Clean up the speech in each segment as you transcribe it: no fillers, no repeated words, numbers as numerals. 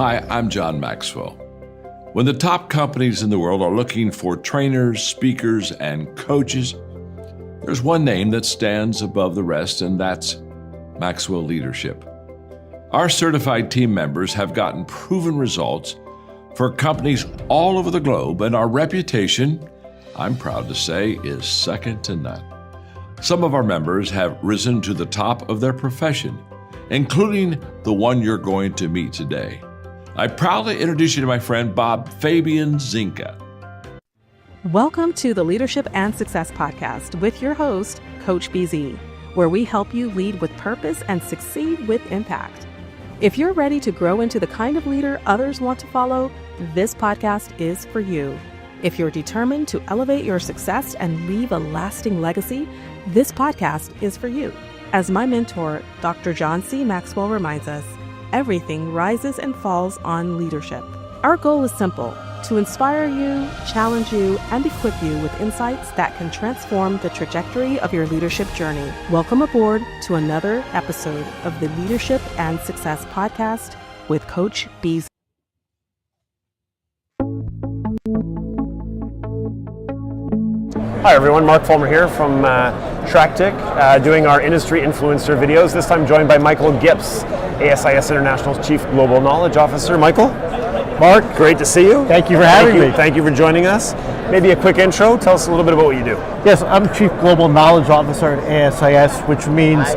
Hi, I'm John Maxwell. When the top companies in the world are looking for trainers, speakers, and coaches, there's one name that stands above the rest, and that's Maxwell Leadership. Our certified team members have gotten proven results for companies all over the globe, and our reputation, I'm proud to say, is second to none. Some of our members have risen to the top of their profession, including the one you're going to meet today. I proudly introduce you to my friend Bob Fabian Zinka. Welcome to the Leadership and Success Podcast with your host, Coach BZ, where we help you lead with purpose and succeed with impact. If you're ready to grow into the kind of leader others want to follow, this podcast is for you. If you're determined to elevate your success and leave a lasting legacy, this podcast is for you. As my mentor, Dr. John C. Maxwell reminds us, everything rises and falls on leadership. Our goal is simple: to inspire you, challenge you, and equip you with insights that can transform the trajectory of your leadership journey. Welcome aboard to another episode of the Leadership and Success Podcast with Coach BZ. Hi everyone, Mark Fulmer here from Tractic, doing our industry influencer videos. This time joined by Michael Gips, ASIS International's Chief Global Knowledge Officer. Michael? Mark, great to see you. Thank you for having me. Thank you for joining us. Maybe a quick intro. Tell us a little bit about what you do. Yes, I'm Chief Global Knowledge Officer at ASIS, which means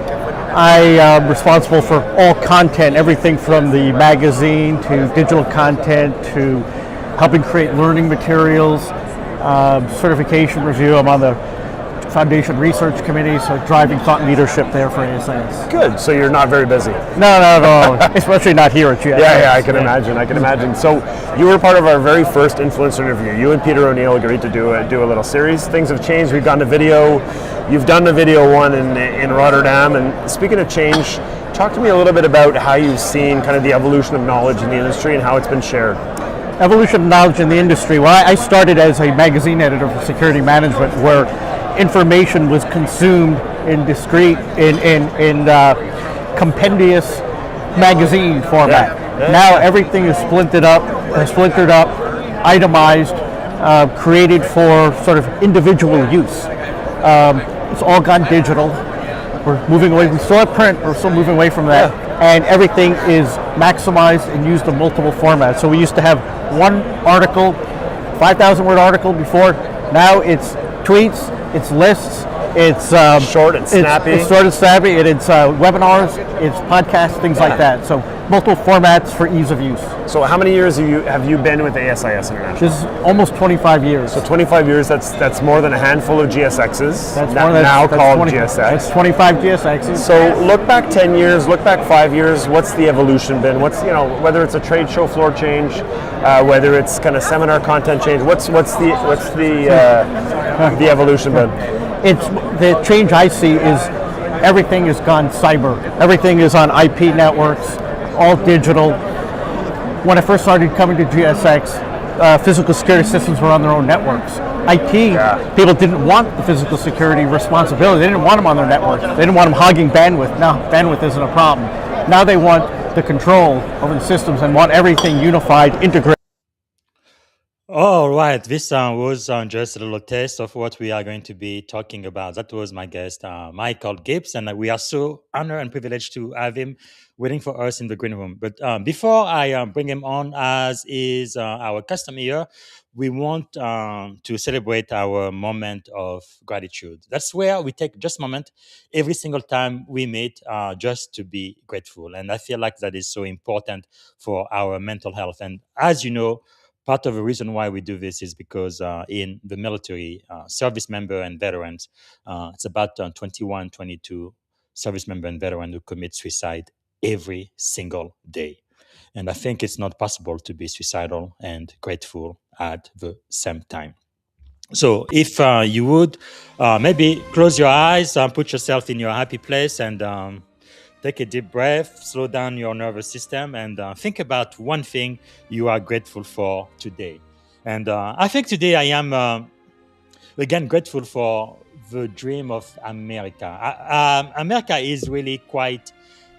I am responsible for all content, everything from the magazine to digital content to helping create learning materials, certification review. I'm on the Foundation Research Committee, so driving thought leadership there for ASIS. Good, so you're not very busy. No, not at all, especially not here at GS. Yeah, I can imagine. So you were part of our very first influencer interview. You and Peter O'Neill agreed to do a little series. Things have changed. We've gone to video. You've done the video one in Rotterdam. And speaking of change, talk to me a little bit about how you've seen kind of the evolution of knowledge in the industry and how it's been shared. Evolution of knowledge in the industry. Well, I started as a magazine editor for security management, where information was consumed in discrete, in compendious magazine format. Yeah. Now everything is splintered up, itemized, created for sort of individual use. It's all gone digital. We're moving away. We still have print. We're still moving away from that. Yeah. And everything is maximized and used in multiple formats. So we used to have one article, 5,000 word article before. Now it's tweets, it's lists, it's short and snappy. It's short and snappy, and it's webinars, it's podcasts, things like that. So multiple formats for ease of use. So how many years have you been with ASIS International? This is almost 25 years. So 25 years, that's more than a handful of GSXs, That's called 20, GSX. That's 25 GSXs. So look back 10 years, look back 5 years, what's the evolution been? What's, whether it's a trade show floor change, whether it's kind of seminar content change, what's the evolution been? It's the change I see is everything has gone cyber. Everything is on IP networks, all digital. When I first started coming to GSX, physical security systems were on their own networks. IT, people didn't want the physical security responsibility. They didn't want them on their network. They didn't want them hogging bandwidth. Now, bandwidth isn't a problem. Now they want the control over the systems and want everything unified, integrated. All right, this was just a little taste of what we are going to be talking about. That was my guest, Michael Gips, and we are so honored and privileged to have him waiting for us in the green room. But before I bring him on, as is our custom here, we want to celebrate our moment of gratitude. That's where we take just a moment every single time we meet just to be grateful. And I feel like that is so important for our mental health. And as you know, part of the reason why we do this is because in the military, service member and veterans, it's about 21, 22 service member and veteran who commit suicide every single day. And I think it's not possible to be suicidal and grateful at the same time. So if you would maybe close your eyes, put yourself in your happy place and take a deep breath, slow down your nervous system, and think about one thing you are grateful for today. And I think today I am, again, grateful for the dream of America. America is really quite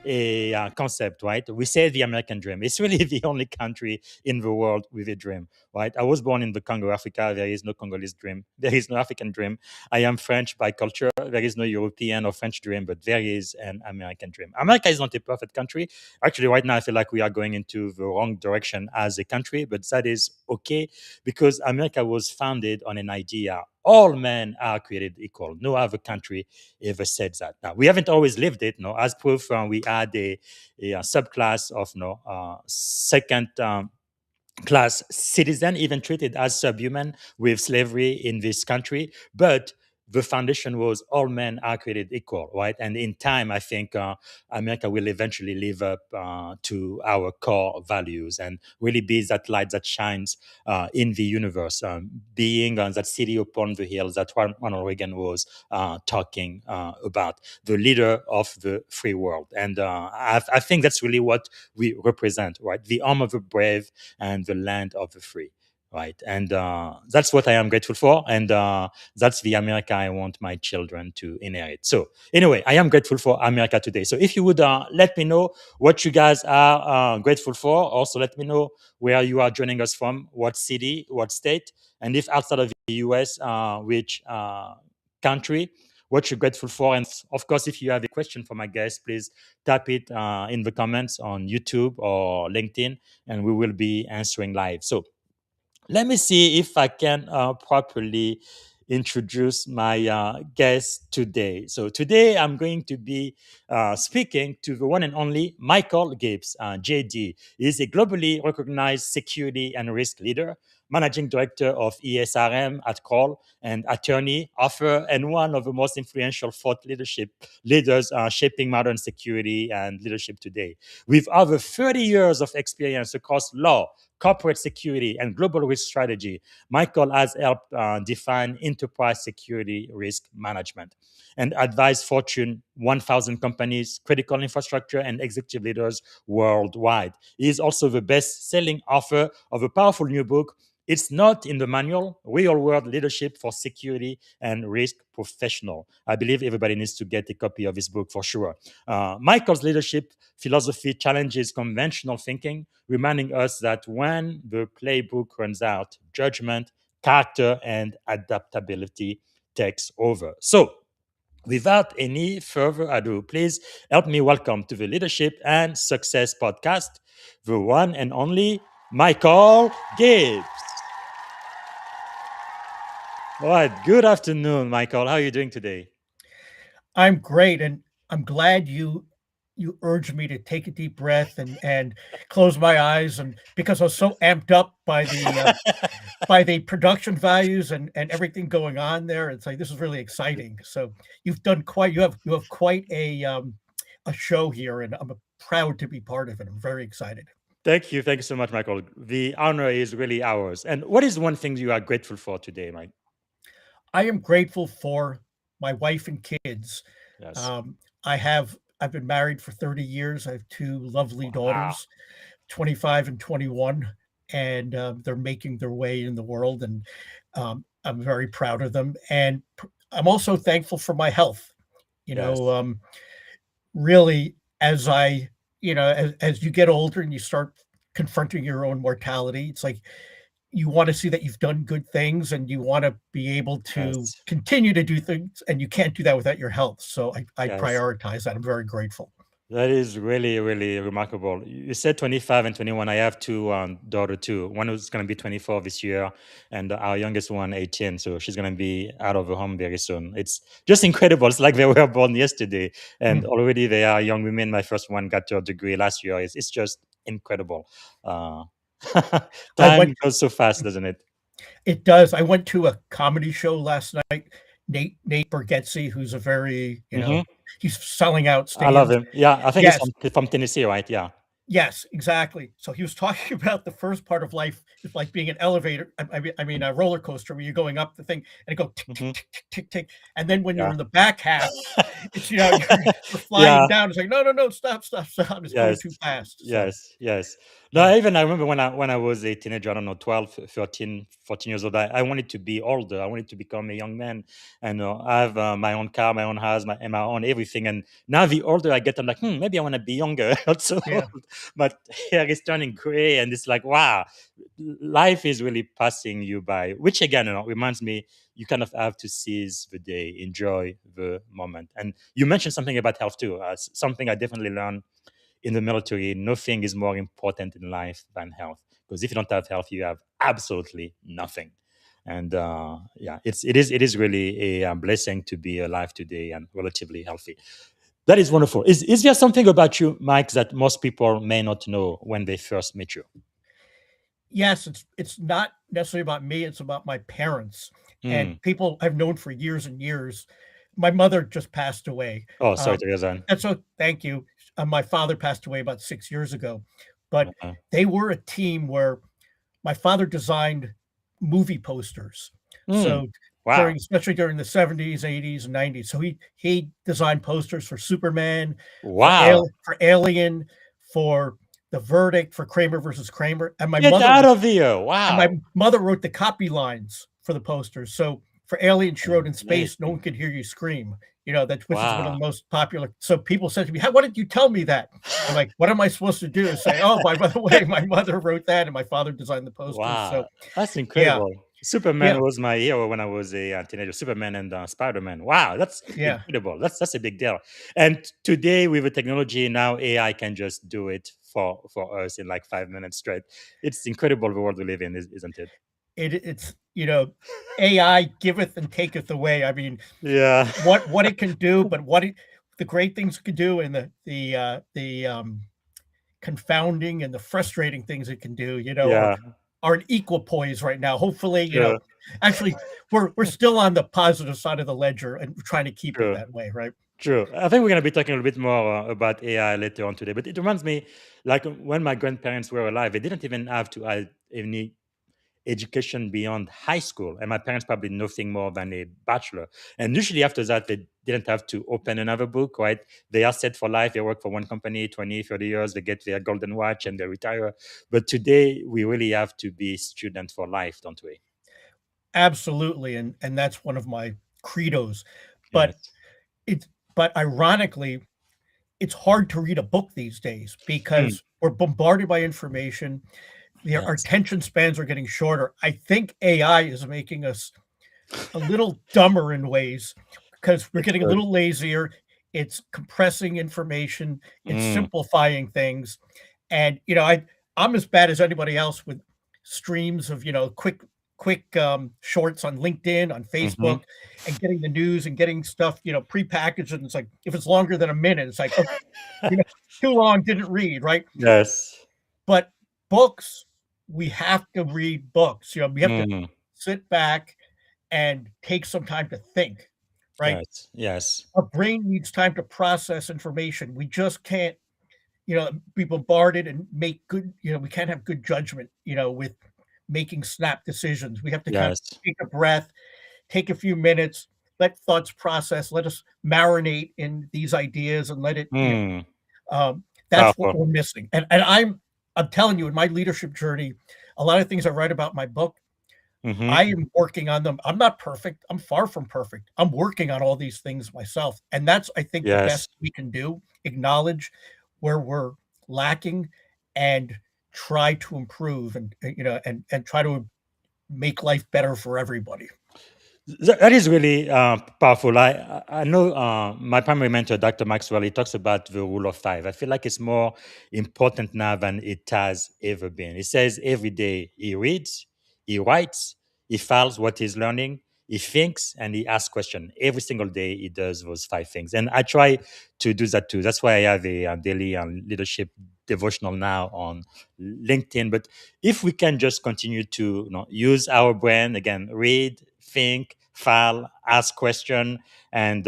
a concept, right? We say the American dream. It's really the only country in the world with a dream, right? I was born in the Congo, Africa. There is no Congolese dream. There is no African dream. I am French by culture. There is no European or French dream, but there is an American dream. America is not a perfect country. Actually, right now, I feel like we are going into the wrong direction as a country, but that is okay because America was founded on an idea: all men are created equal. No other country ever said that. Now, we haven't always lived it. No, as proof, we had a subclass of second class citizen, even treated as subhuman with slavery in this country. But the foundation was all men are created equal, right? And in time, I think America will eventually live up to our core values and really be that light that shines in the universe, being that city upon the hills that Ronald Reagan was talking about, the leader of the free world. And I think that's really what we represent, right? The arm of the brave and the land of the free, right? And that's what I am grateful for, and that's the America I want my children to inherit. So anyway, I am grateful for America today. So if you would let me know what you guys are grateful for, also let me know where you are joining us from, what city, what state, and if outside of the US, which country, what you're grateful for. And of course, if you have a question for my guest, please type it in the comments on YouTube or LinkedIn, and we will be answering live. So let me see if I can properly introduce my guest today. So today I'm going to be speaking to the one and only Michael Gips, JD. He's a globally recognized security and risk leader, managing director of ESRM at Kroll, and attorney, author, and one of the most influential thought leadership leaders shaping modern security and leadership today. With over 30 years of experience across law, corporate security, and global risk strategy, Michael has helped define enterprise security risk management and advise Fortune 1000 companies, critical infrastructure, and executive leaders worldwide. He is also the best-selling author of a powerful new book, It's Not in the Manual: Real World Leadership for Security and Risk Professional. I believe everybody needs to get a copy of his book for sure. Michael's leadership philosophy challenges conventional thinking, reminding us that when the playbook runs out, judgment, character, and adaptability takes over. So, without any further ado, please help me welcome to the Leadership and Success Podcast, the one and only Michael Gips. All right. Good afternoon, Michael. How are you doing today? I'm great, and I'm glad you urged me to take a deep breath and close my eyes, and because I was so amped up by the production values and everything going on there. It's like, this is really exciting. So you have quite a show here, and I'm proud to be part of it. I'm very excited. Thank you. Thank you so much, Michael. The honor is really ours. And what is one thing you are grateful for today, Mike? I am grateful for my wife and kids. Yes. I've been married for 30 years. I have two lovely daughters, 25 and 21, and they're making their way in the world, and I'm very proud of them. And I'm also thankful for my health. Really, as as you get older and you start confronting your own mortality, it's like you want to see that you've done good things, and you want to be able to continue to do things, and you can't do that without your health. So I prioritize that. I'm very grateful. That is really, really remarkable. You said 25 and 21. I have two daughters too. One who's going to be 24 this year, and our youngest one, 18. So she's going to be out of the home very soon. It's just incredible. It's like they were born yesterday, and already they are young women. My first one got her degree last year. It's just incredible. Time goes so fast, doesn't it? It does. I went to a comedy show last night. Nate Bargatze, who's a very, he's selling out stadiums. I love him. Yeah, I think he's from Tennessee, right? Yeah. Yes, exactly. So he was talking about the first part of life is like being an elevator. I mean a roller coaster where you're going up the thing and it goes tick, tick, tick, tick, tick, tick. And then when you're in the back half, it's, you're flying down. It's like, no, stop. It's going too fast. So. Yes. No, even I remember when I was a teenager, I don't know, 12, 13, 14 years old, I wanted to be older. I wanted to become a young man and have my own car, my own house, and my own everything. And now the older I get, I'm like, maybe I want to be younger, not so Yeah. old. My hair is turning gray, and it's like, wow, life is really passing you by, which again, reminds me, you kind of have to seize the day, enjoy the moment. And you mentioned something about health too, something I definitely learned in the military. Nothing is more important in life than health. Because if you don't have health, you have absolutely nothing. And yeah, it is really a blessing to be alive today and relatively healthy. That is wonderful. Is there something about you, Mike, that most people may not know when they first meet you? Yes, it's not necessarily about me, it's about my parents and Hmm. people I've known for years and years. My mother just passed away. Oh, sorry Um, to hear that. and so thank you. My father passed away about 6 years ago, but Uh-huh. they were a team where my father designed movie posters. Hmm. So Wow. during especially during the 70s, 80s, and 90s. So he designed posters for Superman, Wow. For Alien, for The Verdict, for Kramer versus Kramer, Get out of here. and my Wow. mother wrote the copy lines for the posters. So for Alien, she wrote, "In space, no one Amazing. could hear you scream." You know, that which is one of Wow. the most popular. So people said to me, "Why didn't you tell me that?" I'm like, "What am I supposed to do? Say, oh, by the way, my mother wrote that, and my father designed the posters." Wow, So that's yeah, incredible. Superman yeah, was my hero when I was a teenager. Superman and Spider-Man. Wow, that's yeah. incredible. That's a big deal. And today, with the technology now, AI can just do it for us in like 5 minutes straight. It's incredible the world we live in, isn't it? It's AI giveth and taketh away. I mean, Yeah, what it can do, but the great things it can do, and the confounding and the frustrating things it can do, yeah, are an equal poise right now. Hopefully, true, actually, we're still on the positive side of the ledger and trying to keep it true, that way, right? true. I think we're going to be talking a little bit more about AI later on today. But it reminds me, like when my grandparents were alive, they didn't even have to have any education beyond high school. And my parents probably nothing more than a bachelor. And usually after that, they didn't have to open another book, right? They are set for life. They work for one company 20, 30 years. They get their golden watch and they retire. But today, we really have to be students for life, don't we? Absolutely, and that's one of my credos. But Yes. it's but ironically, it's hard to read a book these days Mm, because we're bombarded by information. Our yes. attention spans are getting shorter. I think AI is making us a little dumber in ways because we're It's getting a good. little lazier. It's compressing information, it's Mm, simplifying things. And I'm as bad as anybody else with streams of quick shorts on LinkedIn, on hmm. Facebook, and getting the news and getting stuff prepackaged. And it's like if it's longer than a minute, it's like, okay, you know, too long, didn't read, right? Yes. But books, we have to read books. We have to Mm, sit back and take some time to think, right? yes. Yes. Our brain needs time to process information. We just can't, be bombarded and make good, we can't have good judgment, with making snap decisions. We have to kind of Yes. take a breath, take a few minutes, let thoughts process, let us marinate in these ideas and let it, Mm, that's what powerful. we're missing. And I'm telling you, in my leadership journey, a lot of things I write about in my book, Hmm. I am working on them. I'm not perfect. I'm far from perfect. I'm working on all these things myself. And that's, I think, the Yes. best we can do, acknowledge where we're lacking and try to improve and try to make life better for everybody. That is really powerful. I know my primary mentor, Dr. Maxwell, he talks about the rule of five. I feel like it's more important now than it has ever been. He says every day he reads, he writes, he files what he's learning, he thinks, and he asks questions. Every single day he does those five things. And I try to do that too. That's why I have a, daily leadership devotional now on LinkedIn. But if we can just continue to use our brain again, read, think, file, ask question, and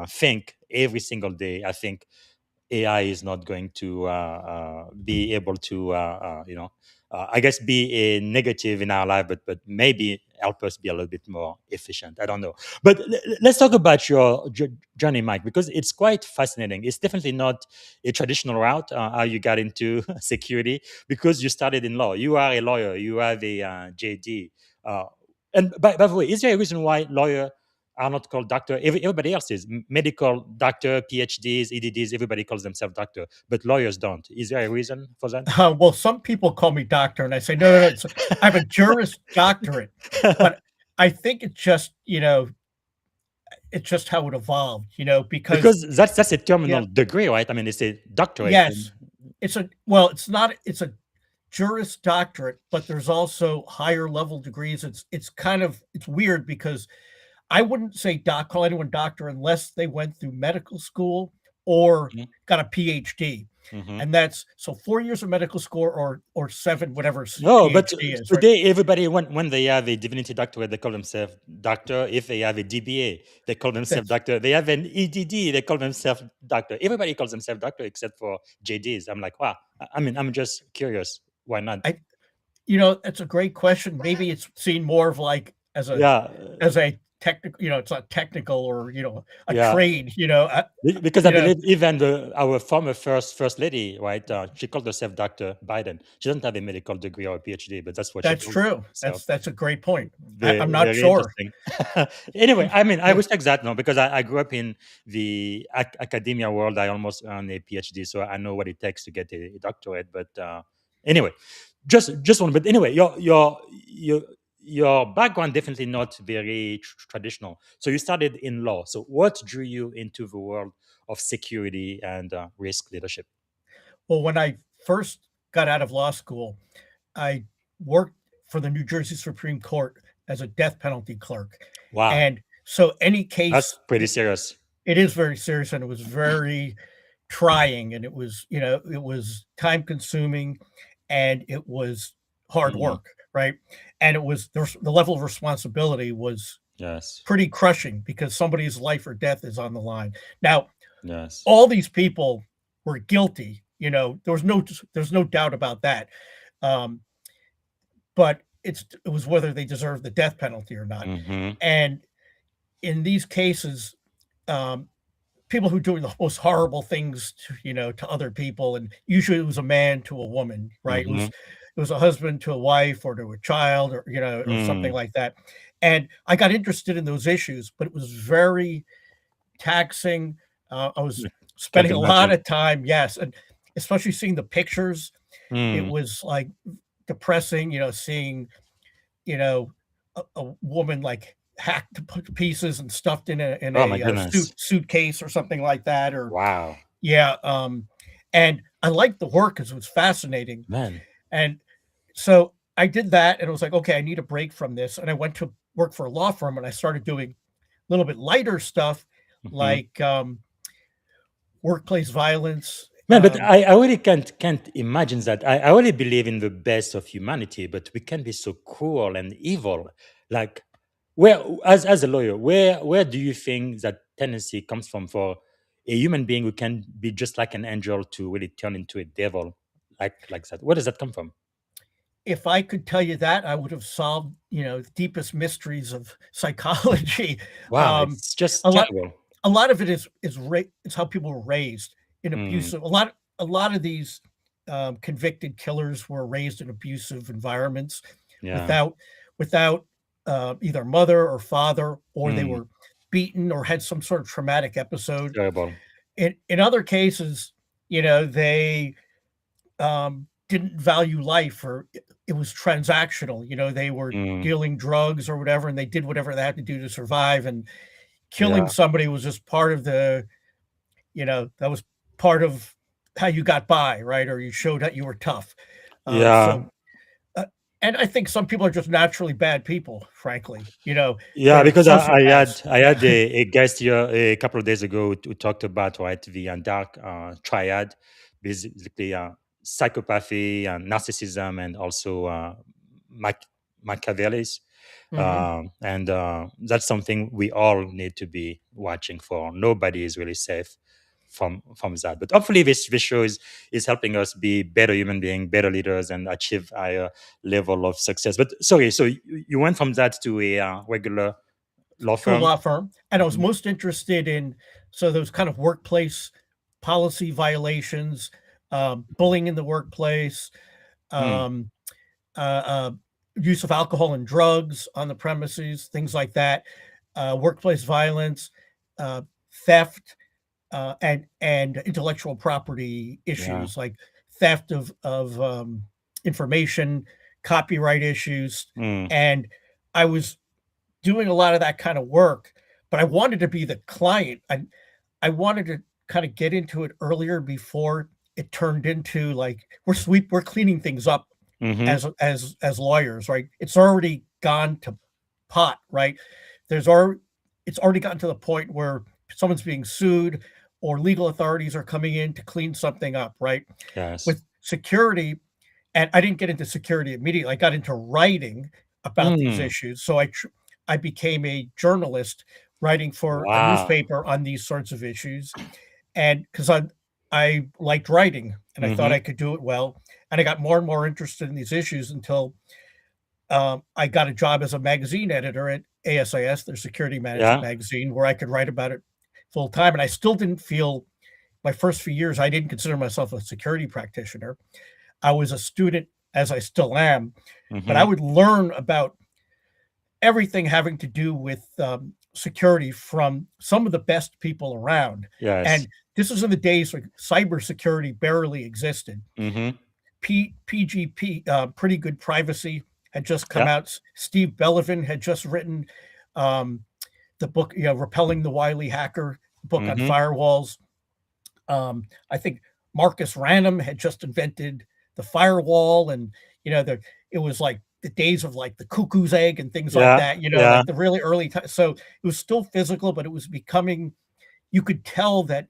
think every single day, I think AI is not going to be able to, I guess, be a negative in our life, but maybe help us be a little bit more efficient. I don't know. But let's talk about your journey, Mike, because it's quite fascinating. It's definitely not a traditional route how you got into security, because you started in law. You are a lawyer. You have a JD. Uh, and by the way, is there a reason why lawyer are not called doctor? Everybody else is medical doctor, PhDs, EDDs. Everybody calls themselves doctor, but lawyers don't. Is there a reason for that? Well, some people call me doctor, and I say, no, no, no. I have a Juris Doctorate, but I think it's just how it evolved, because Because that's a yeah, terminal degree, right? I mean, it's a doctorate. yes, it's not, it's a Juris Doctorate, but there's also higher level degrees. It's weird because I wouldn't say call anyone doctor unless they went through medical school or got a PhD. Mm-hmm. And that's so 4 years of medical school or seven, whatever No, but PhD is, right? today everybody, when they have a divinity doctorate, they call themselves doctor. If they have a DBA, they call themselves That's doctor. They have an EDD, they call themselves doctor. Everybody calls themselves doctor except for JDs. I'm like, wow. I mean, I'm just curious. Why not? I that's a great question. Maybe it's seen more of like Yeah, as a technical, it's not technical or a yeah. trade, Because I you know believe even our former first lady, right? She called herself Dr. Biden. She doesn't have a medical degree or a PhD, but that's what she that's told me. true. So That's a great point. very, I'm not very sure. interesting. Anyway, I mean, I respect that now because I grew up in the academia world. I almost earned a PhD, so I know what it takes to get a doctorate. But anyway, just one. But anyway, your background definitely not very traditional. So you started in law. So what drew you into the world of security and risk leadership? Well, when I first got out of law school, I worked for the New Jersey Supreme Court as a death penalty clerk. Wow, And so any that's case, pretty serious. it is very serious and it was very trying and it was time consuming and it was hard Mhm. work, right? And the level of responsibility was Yes, pretty crushing because somebody's life or death is on the line. Now, yes. all these people were guilty, there's no doubt about that. Um, but it was whether they deserved the death penalty or not. Hmm. And in these cases, um, people who do the most horrible things to other people, and usually it was a man to a woman, right? Hmm. It was a husband to a wife or to a child or or something Mm. like that. And I got interested in those issues, but it was very taxing. I was Can't spending a lot imagine. of time, yes, and especially seeing the pictures. It Mm. was like depressing, seeing a woman like hacked to pieces and stuffed in Oh my a goodness! suitcase or something like that. Or Wow, yeah, and I liked the work because it was fascinating. man. And so I did that, and it was like, okay, I need a break from this, and I went to work for a law firm, and I started doing a little bit lighter stuff Hmm. like workplace violence. Man, but I really can't imagine that. I really believe in the best of humanity, but we can be so cruel and evil. Like, where as a lawyer, where do you think that tendency comes from for a human being who can be just like an angel to really turn into a devil like that? Where does that come from? If I could tell you that, I would have solved, the deepest mysteries of psychology. Wow, Um, it's just a lot, terrible. a lot of it is how people were raised in Mm, abusive. A lot of these convicted killers were raised in abusive environments yeah, without without either mother or father, or they mm, were beaten or had some sort of traumatic it's episode. terrible. In other cases, they didn't value life or it was transactional. They were Mm, dealing drugs or whatever, and they did whatever they had to do to survive. And killing yeah, somebody was just part of that was part of how you got by, right? Or you showed that you were tough. yeah. Uh, and I think some people are just naturally bad people, frankly. Yeah, They're because sociopaths. I had a guest here a couple of days ago who talked about right the dark triad, basically psychopathy and narcissism and also Machiavellis, Hmm. and that's something we all need to be watching for. Nobody is really safe from that. But hopefully, this show is helping us be better human beings, better leaders, and achieve higher level of success. But sorry, so you went from that to a regular law To a firm. law firm, and I was Mhm. most interested in those kind of workplace policy violations, bullying in the workplace, Mm. um, use of alcohol and drugs on the premises, things like that, workplace violence, theft, and intellectual property Yeah. issues like theft of information, copyright issues, Mm. and I was doing a lot of that kind of work, but I wanted to be the client. I wanted to kind of get into it earlier before it turned into like we're cleaning things up Mm-hmm. as lawyers, right? It's already gone to pot, right? It's already gotten to the point where someone's being sued or legal authorities are coming in to clean something up, right? Yes. With security, and I didn't get into security immediately. I got into writing about these Mm. issues. So I became a journalist writing for a Wow. newspaper on these sorts of issues. And because I liked writing and I thought Mm-hmm. I could do it well. And I got more and more interested in these issues until I got a job as a magazine editor at ASIS, their security management Yeah. magazine, where I could write about it full time. And I still didn't feel my first few years, I didn't consider myself a security practitioner. I was a student, as I still am, but I Mm-hmm. would learn about everything having to do with security from some of the best people around. Yes. And this was in the days when cybersecurity barely existed. Mm-hmm. PGP, Pretty Good Privacy, had just come Yeah. out. Steve Bellevin had just written um, the book, Repelling the Wily Hacker, book on Mm-hmm. firewalls. I think Marcus Ranum had just invented the firewall, and it was like the days of like the cuckoo's egg and things like Yeah. that. Yeah. Like the really early time. So it was still physical, but it was becoming. You could tell that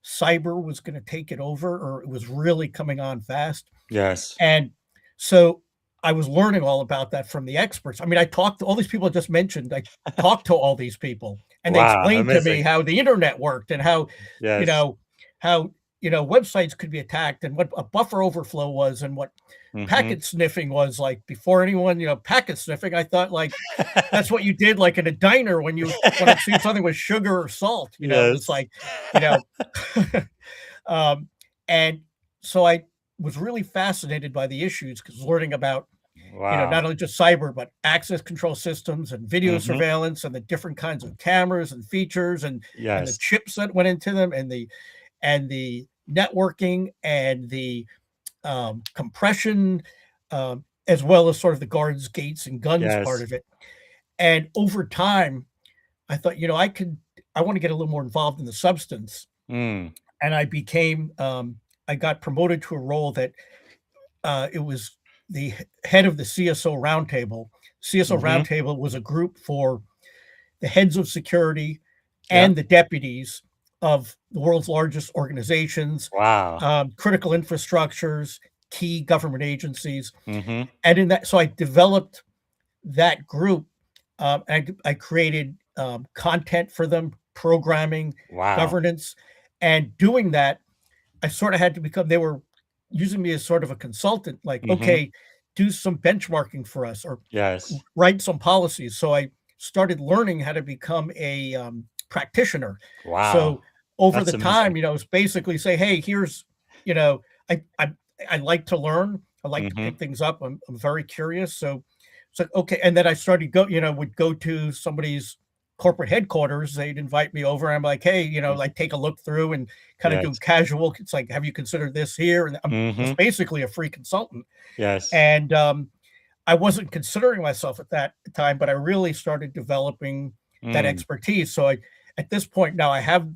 cyber was going to take it over, or it was really coming on fast. Yes. And so I was learning all about that from the experts. I mean, I talked to all these people I just mentioned. I talked to all these people, and they Wow. explained to me Amazing. how the internet worked and how you Yes. know how websites could be attacked and what a buffer overflow was and what Mm-hmm. packet sniffing was like. Before anyone, packet sniffing, I thought like that's what you did like in a diner when you wanted to see if something was sugar or salt. It's Yes. like you know um, and so I was really fascinated by the issues because learning about Wow. not only just cyber but access control systems and video Mm-hmm. surveillance and the different kinds of cameras and features and the Yes. chips that went into them and the networking and the compression, as well as sort of the guards, gates, and guns part Yes. of it. And over time, I thought, I want to get a little more involved in the substance. Mm. And I got promoted to a role that it was the head of the CSO Roundtable. CSO Mm-hmm. Roundtable was a group for the heads of security Yeah. and the deputies of the world's largest organizations, Wow. critical infrastructures, key government agencies. Mm-hmm. And in that, so I developed that group. I created content for them, programming, Wow. governance, and doing that, I sort of had to become, they were using me as sort of a consultant, like, Mm-hmm. okay, do some benchmarking for us or Yes. write some policies. So I started learning how to become a practitioner. Wow. So over That's the time, amazing. it's basically say, hey, here's, you know, I like to learn. I like to Mm-hmm. pick things up. I'm very curious. So okay, and then I started would go to somebody's corporate headquarters. They'd invite me over. And I'm like, hey, like take a look through and kind of do Yes. casual. It's like, have you considered this here? And I'm Mm-hmm. just basically a free consultant. Yes. And I wasn't considering myself at that time, but I really started developing that Mm. expertise. So at this point now, I have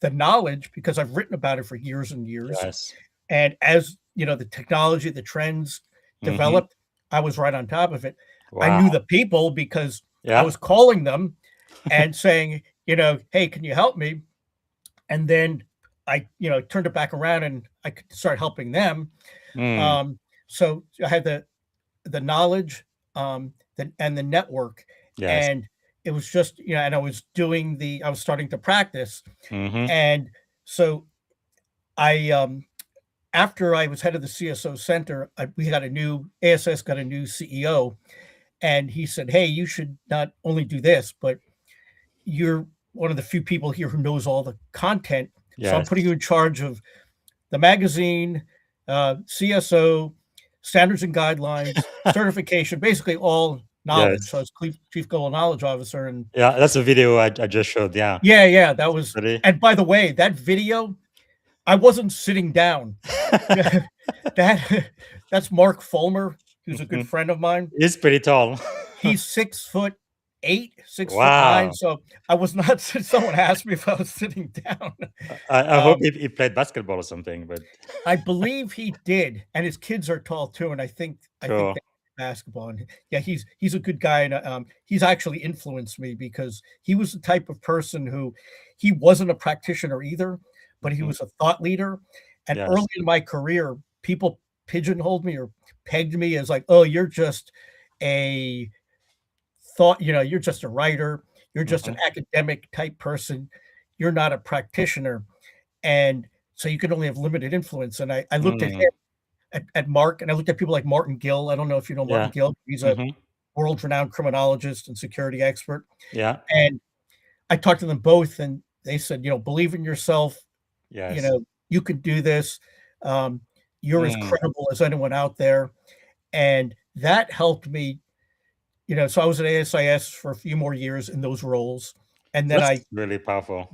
the knowledge because I've written about it for years and years. Yes. And as the technology, the trends Mm-hmm. developed, I was right on top of it. I Wow. knew the people because I Yeah. was calling them and saying, hey, can you help me? And then I, turned it back around and I could start helping them. Mm. So I had the knowledge, and the network, Yes. and it was just, and I was starting to practice. Mm-hmm. And so after I was head of the CSO center, ASS got a new CEO, and he said, "Hey, you should not only do this, but you're one of the few people here who knows all the content. So I'm Yes. putting you in charge of the magazine, CSO, standards and guidelines, certification, basically all knowledge." So I Yes. was chief global knowledge officer, and Yeah, that's a video I just showed. Yeah. yeah, that was. Really? And by the way, that video, I wasn't sitting down. That's Mark Fulmer, who's a good friend of mine. He's pretty tall. He's 6'8", 6'9". Wow. So I was not. Someone asked me if I was sitting down. I hope he played basketball or something, but I believe he did, and his kids are tall too. And I think cool. they basketball. And yeah, he's a good guy, and he's actually influenced me because he was the type of person who he wasn't a practitioner either, but he was a thought leader. And Yes. early in my career, people pigeonholed me or pegged me as like, "Oh, you're just a thought, you're just a writer, you're just an academic type person, you're not a practitioner, and so you can only have limited influence." And I looked at him, at Mark, and I looked at people like Martin Gill. I don't know if you know Martin Yeah. Gill. He's a world-renowned criminologist and security expert. Yeah. And I talked to them both, and they said, believe in yourself. Yes. You can do this. You're as credible as anyone out there. And that helped me. So I was at ASIS for a few more years in those roles. And then That's really powerful.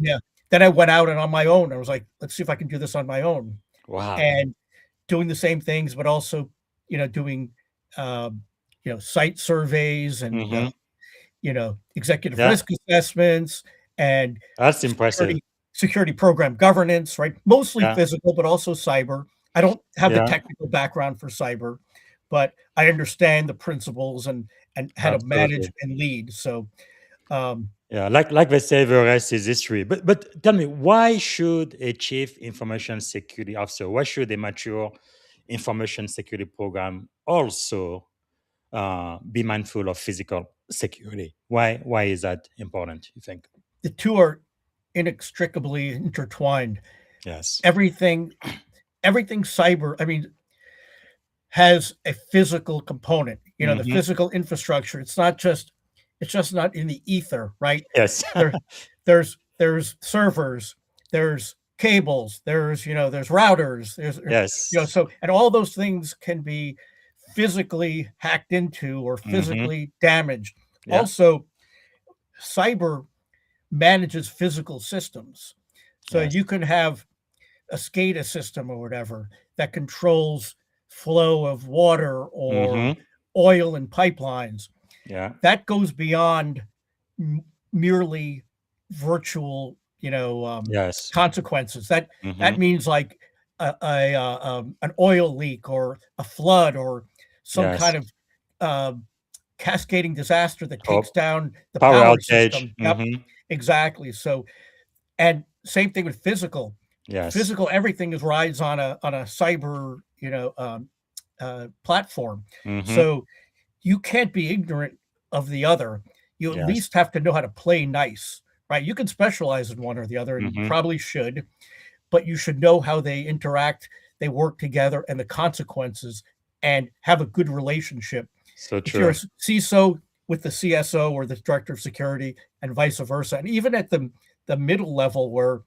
then I went out and on my own. I was like, let's see if I can do this on my own. Wow. And doing the same things, but also, doing, site surveys and, executive risk assessments and That's impressive. security program governance, right? Mostly Yeah. physical, but also cyber. I don't have the Yeah. technical background for cyber, but I understand the principles and how to manage Absolutely. and lead. So, Yeah, like they say, the rest is history. But tell me, why should a chief information security officer, why should a mature information security program also be mindful of physical security? Why is that important, you think? the two are inextricably intertwined. Yes. Everything cyber, has a physical component. The physical infrastructure. It's just not in the ether, right? Yes. There's servers, there's cables, there's routers, Yes. so, and all those things can be physically hacked into or physically damaged. Yeah. Also, cyber manages physical systems. So Yes. you can have a SCADA system or whatever that controls flow of water or oil and pipelines. Yeah. That goes beyond merely virtual, Yes. consequences. That means like an oil leak or a flood or some Yes. kind of cascading disaster that takes down the Power power outage. system. Yep, exactly. So, and same thing with physical. Yes. Physical, everything rides on a cyber, platform. So you can't be ignorant of the other. You at Yes. least have to know how to play nice, right? You can specialize in one or the other, and you probably should, but you should know how they interact, they work together, and the consequences, and have a good relationship. So If you're true. a CISO with the CSO or the director of security, and vice versa, and even at the middle level where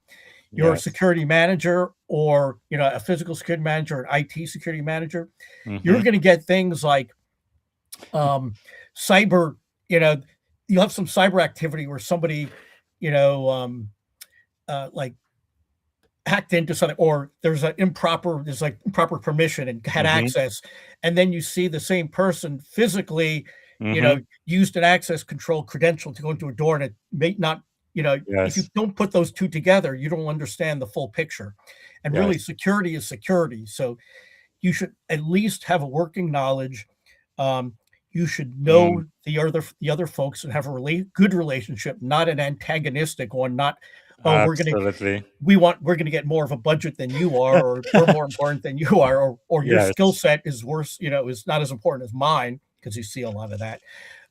you're a Yes. security manager or a physical security manager, an IT security manager, you're going to get things like cyber. You'll have some cyber activity where somebody, like hacked into something, or there's improper permission and had access, and then you see the same person physically, used an access control credential to go into a door, and it may not. If you Yes. don't put those two together, you don't understand the full picture. And really, Yes. security is security. So you should at least have a working knowledge. You should know the other folks and have a good relationship, not an antagonistic one. Not, oh, Absolutely. we're gonna get more of a budget than you are, or we're more important than you are, or your Yes. skill set is worse. Is not as important as mine, because you see a lot of that.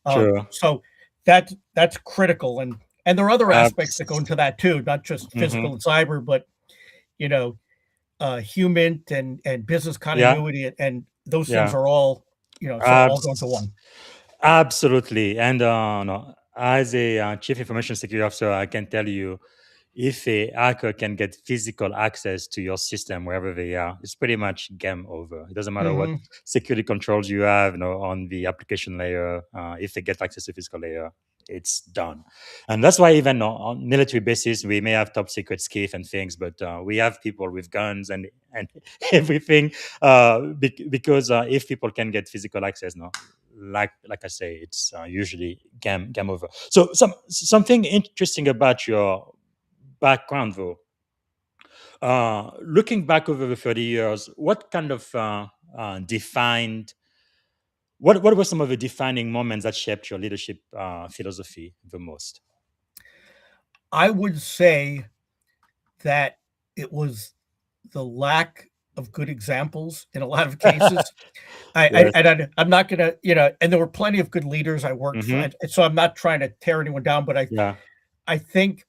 True. So that's critical, and there are other aspects that go into that too, not just physical and cyber, but human and business Yeah. continuity, and those things Yeah. are all, sort of all go into Abs- one. Absolutely. And no, as a chief information security officer, I can tell you, if a hacker can get physical access to your system wherever they are, it's pretty much game over. It doesn't matter what Hmm. security controls you have, on the application layer. If they get access to physical layer, it's done. And that's why even on military bases, we may have top secret skiff and things, but we have people with guns and everything, because if people can get physical access, no, like I say, it's usually game over. So something interesting about your background, though. Looking back over the 30 years, what kind of defined, what were some of the defining moments that shaped your leadership philosophy the most? I would say that it was the lack of good examples in a lot of cases. Yes. I'm not gonna, and there were plenty of good leaders I worked for, Mm-hmm. and so I'm not trying to tear anyone down, but Yeah. I think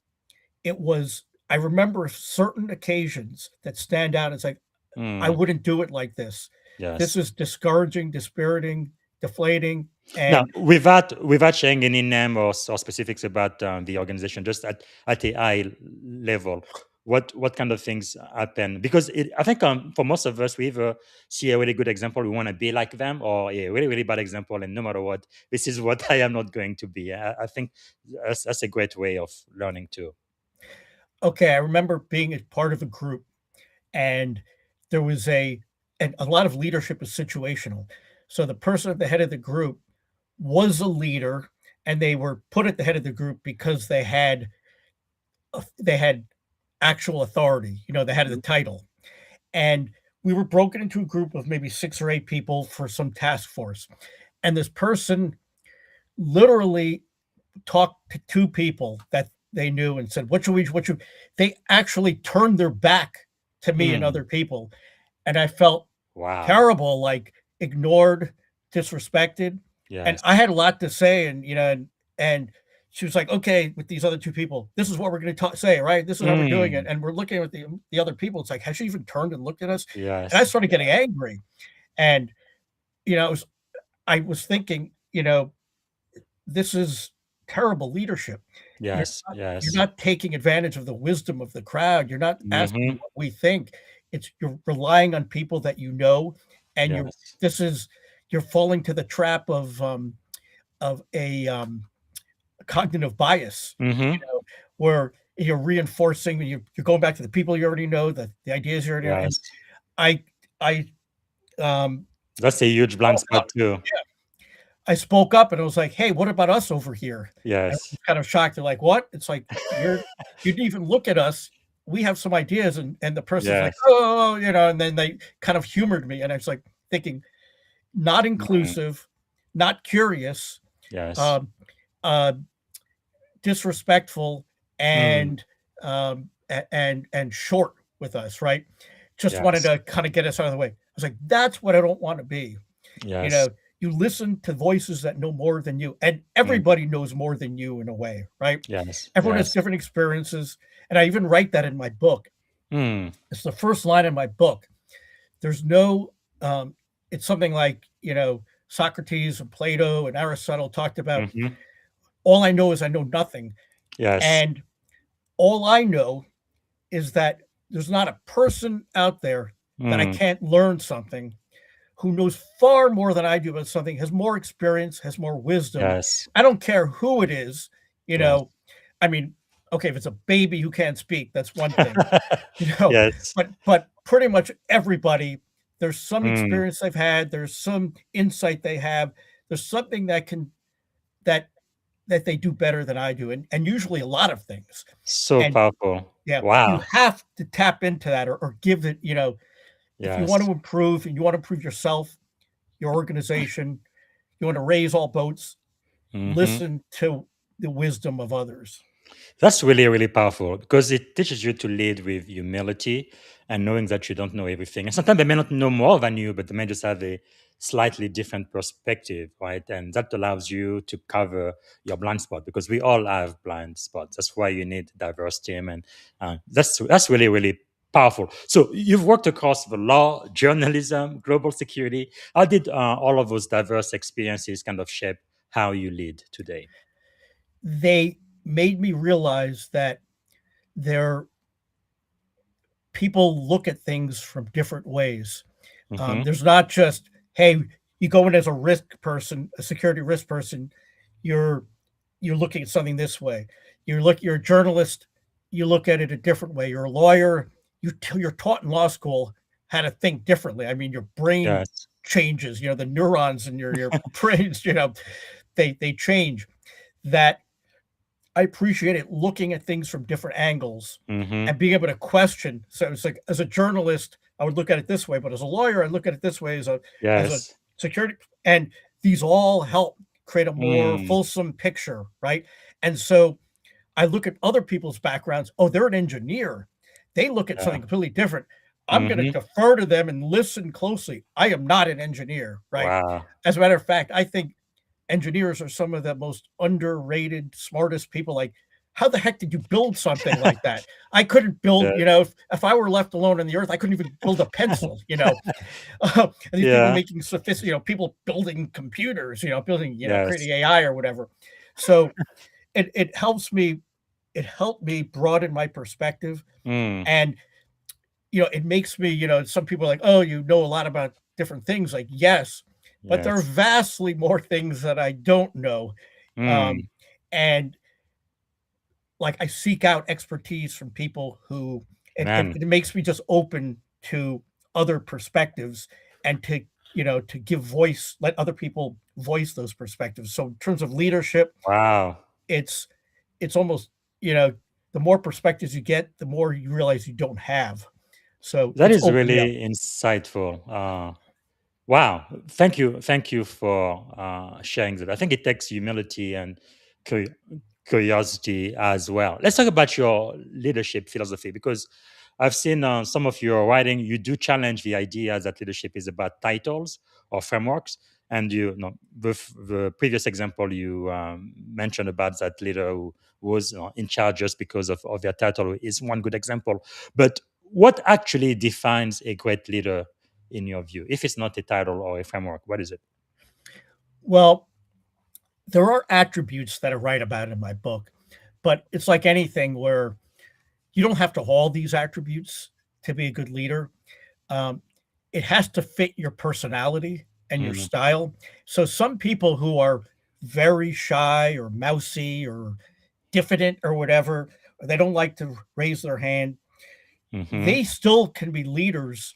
it was. I remember certain occasions that stand out. It's like I Mm. wouldn't do it like this. This Yes. is discouraging, dispiriting, deflating, Now, and without sharing any name or specifics about the organization, just at a high level, what kind of things happen? Because I think for most of us, we either see a really good example, we want to be like them, or a really really bad example, and no matter what, this is what I am not going to be. I think that's a great way of learning too. okay. I remember being a part of a group, and there was and a lot of leadership is situational. So the person at the head of the group was a leader, and they were put at the head of the group because they had actual authority. They had the title, and we were broken into a group of maybe 6 or 8 people for some task force, and this person literally talked to 2 people that they knew and said, what should they actually turned their back to me and Mm. other people, and I felt Wow. terrible, like ignored, disrespected, and Yes. I had a lot to say, and and she was like, "Okay, with these other 2 people, this is what we're going to say, right? This is how we're doing it." Mm. And we're looking at the other people. It's like, has she even turned and looked at us? And I Yes. started getting angry, and I was thinking, this is terrible leadership. You're Yes. you're Yes. not taking advantage of the wisdom of the crowd. You're not asking Mm-hmm. what we think. You're relying on people that you know, and Yes. this is you're falling to the trap of a cognitive bias, Mm-hmm. where you're reinforcing, you're going back to the people you already know, the ideas you already know. And Yes. I I um That's a huge blind spoke spot up. too. I spoke up and I was like, "Hey, what about us over here?" And I Yes. was kind of shocked. They're like, "What?" It's like, you didn't even look at us. We have some ideas." And the person's like, Yes. "Oh," and then they kind of humored me. And I was like thinking, not Mhm. inclusive, not curious, Yes. um, uh, disrespectful, Mm. and and short with us, right? Just wanted Yes. to kind of get us out of the way. I was like, that's what I don't want to be. You Yes. know, you listen to voices that know more than you, and Mm. everybody knows more than you in a way, right? Yes. Everyone has Yes. different experiences, and I even write that in my book. Mm. It's the first line in my book. There's no, it's something like, Socrates and Plato and Aristotle talked about, Mhm. all I know is I know nothing. Yes. And all I know is that there's not a person out there that I Mm. can't learn something, who knows far more than I do about something, has more experience, has more wisdom. Yes. I don't care who it is, you Yes. know. I mean, okay, if it's a baby who can't speak, that's one thing, you know. Yes. But pretty much everybody, there's some Mm. experience they've had, there's some insight they have, there's something that that they do better than I do, and usually a lot of things. So And powerful. yeah, you Wow. have to tap into that, or give it, if you want Yes. to improve and you want to improve yourself, your organization, you want to raise all boats, Mhm. listen to the wisdom of others. That's really, really powerful because it teaches you to lead with humility and knowing that you don't know everything. And sometimes they may not know more than you, but they may just have a slightly different perspective, right? And that allows you to cover your blind spot because we all have blind spots. That's why you need diverse team, and that's really, really Powerful. So you've worked across the law, journalism, global security. How did all of those diverse experiences kind of shape how you lead today? They made me realize that there people look at things from different ways. Hmm. There's not just, hey, you go in as a risk person, a security risk person, you're you're looking at something this way. You're a journalist, you look at it a different way. You're a lawyer, you're taught in law school how to think differently. I mean, your brain Yes. changes, the neurons in your brains, they change. That I appreciate it looking at things from different angles Hmm. and being able to question. So it's like as a journalist, I would look at it this way, but as a lawyer, I look at it this way as a Yes. security. And these all help create a more Mm. fulsome picture, right? And so I look at other people's backgrounds. Oh, they're an engineer. They look at Yeah. something completely different. I'm going to Hmm. defer to them and listen closely. I am not an engineer, right? Wow. As a matter of fact, I think engineers are some of the most underrated, smartest people. Like, how the heck did you build something like that? I couldn't build, Yeah. if I were left alone on the earth, I couldn't even build a pencil, and these people Yeah. making people building computers, building, Yes. creating AI or whatever. So it helps me, it helped me broaden my perspective. Mm. And, it makes me, some people are like, oh, you know a lot about different things. Like, yes, but there are Yes. vastly more things that I don't know. Mm. Um, and like I seek out expertise from people who Man. it makes me just open to other perspectives and to give voice, let other people voice those perspectives. So in terms of leadership, Wow. it's it's almost, you know, the more perspectives you get, the more you realize you don't have. So That it's is opened me up. really insightful. Wow. Thank you. Thank you for sharing that. I think it takes humility and curi- curiosity as well. Let's talk about your leadership philosophy because I've seen some of your writing. You do challenge the idea that leadership is about titles or frameworks. And the previous example you mentioned about that leader who was in charge just because of their title is one good example. But what actually defines a great leader in your view? If it's not a title or a framework, what is it? Well, there are attributes that I write about in my book, but it's like anything where you don't have to have all these attributes to be a good leader. Um, it has to fit your personality and your Mm, style. So some people who are very shy or mousy or diffident or whatever, or they don't like to raise their hand, hmm. they still can be leaders,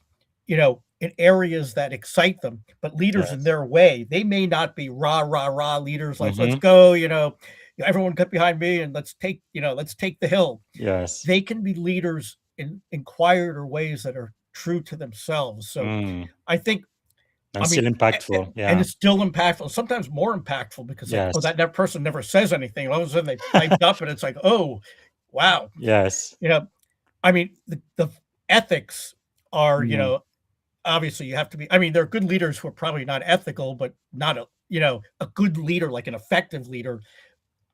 in areas that excite them, but leaders in Yes. their way. They may not be rah, rah, rah leaders like, let's Hmm. go, everyone get behind me and let's take the hill. Yes. They can be leaders in quieter ways that are true to themselves. So Mm. I think, And I still mean, impactful. and Yeah. it's still impactful, sometimes more impactful because like, oh, Yes. that person never says anything. All of a sudden they piped up and it's like, oh, wow. Yes. You know, I mean, the ethics are, Mm. obviously you have to be, I mean, there are good leaders who are probably not ethical, but not a good leader, like an effective leader.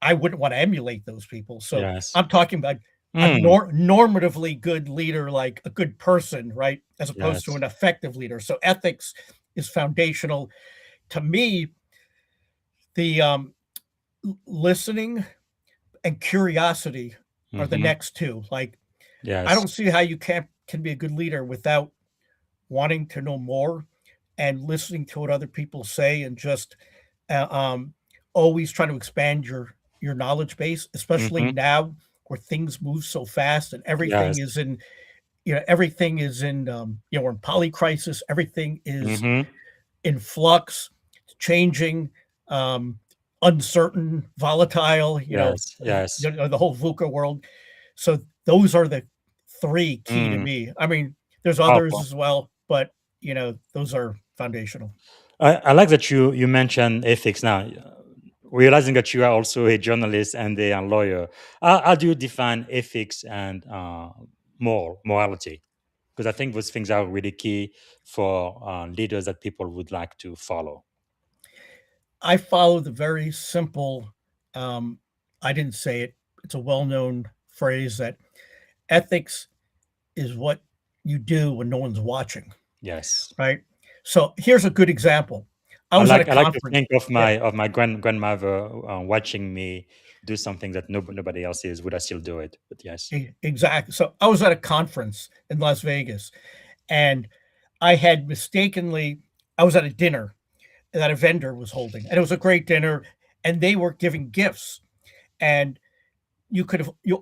I wouldn't want to emulate those people. So Yes. I'm talking about a Mm. normatively good leader, like a good person, right? As opposed to Yes. an effective leader. So ethics is foundational. To me, the listening and curiosity are the Hmm. next two. Like, I Yes. don't see how you can be a good leader without wanting to know more and listening to what other people say and just uh, um, always trying to expand your knowledge base, especially Hmm. now where things move so fast and Yes. everything is in we're in polycrisis. Everything is Hmm. in flux, changing, um, uncertain, volatile. Yes. Yes. The whole VUCA world. So those are the three key to Mm. me. I mean, there's others Powerful. as well, but those are foundational. I like that you mentioned ethics now. Realizing that you are also a journalist and a lawyer, how do you define ethics and morality? Because I think those things are really key for leaders that people would like to follow. I follow the very simple, um, I didn't say it, it's a well known phrase that ethics is what you do when no one's watching, Yes. right? So here's a good example. I I was at a like I like to conference. think of Yeah, my grandmother watching me do something that nobody else is. Would I still do it? But yes. exactly. So I was at a conference in Las Vegas, and I had mistakenly, I was at a dinner that a vendor was holding, and it was a great dinner, and they were giving gifts, and you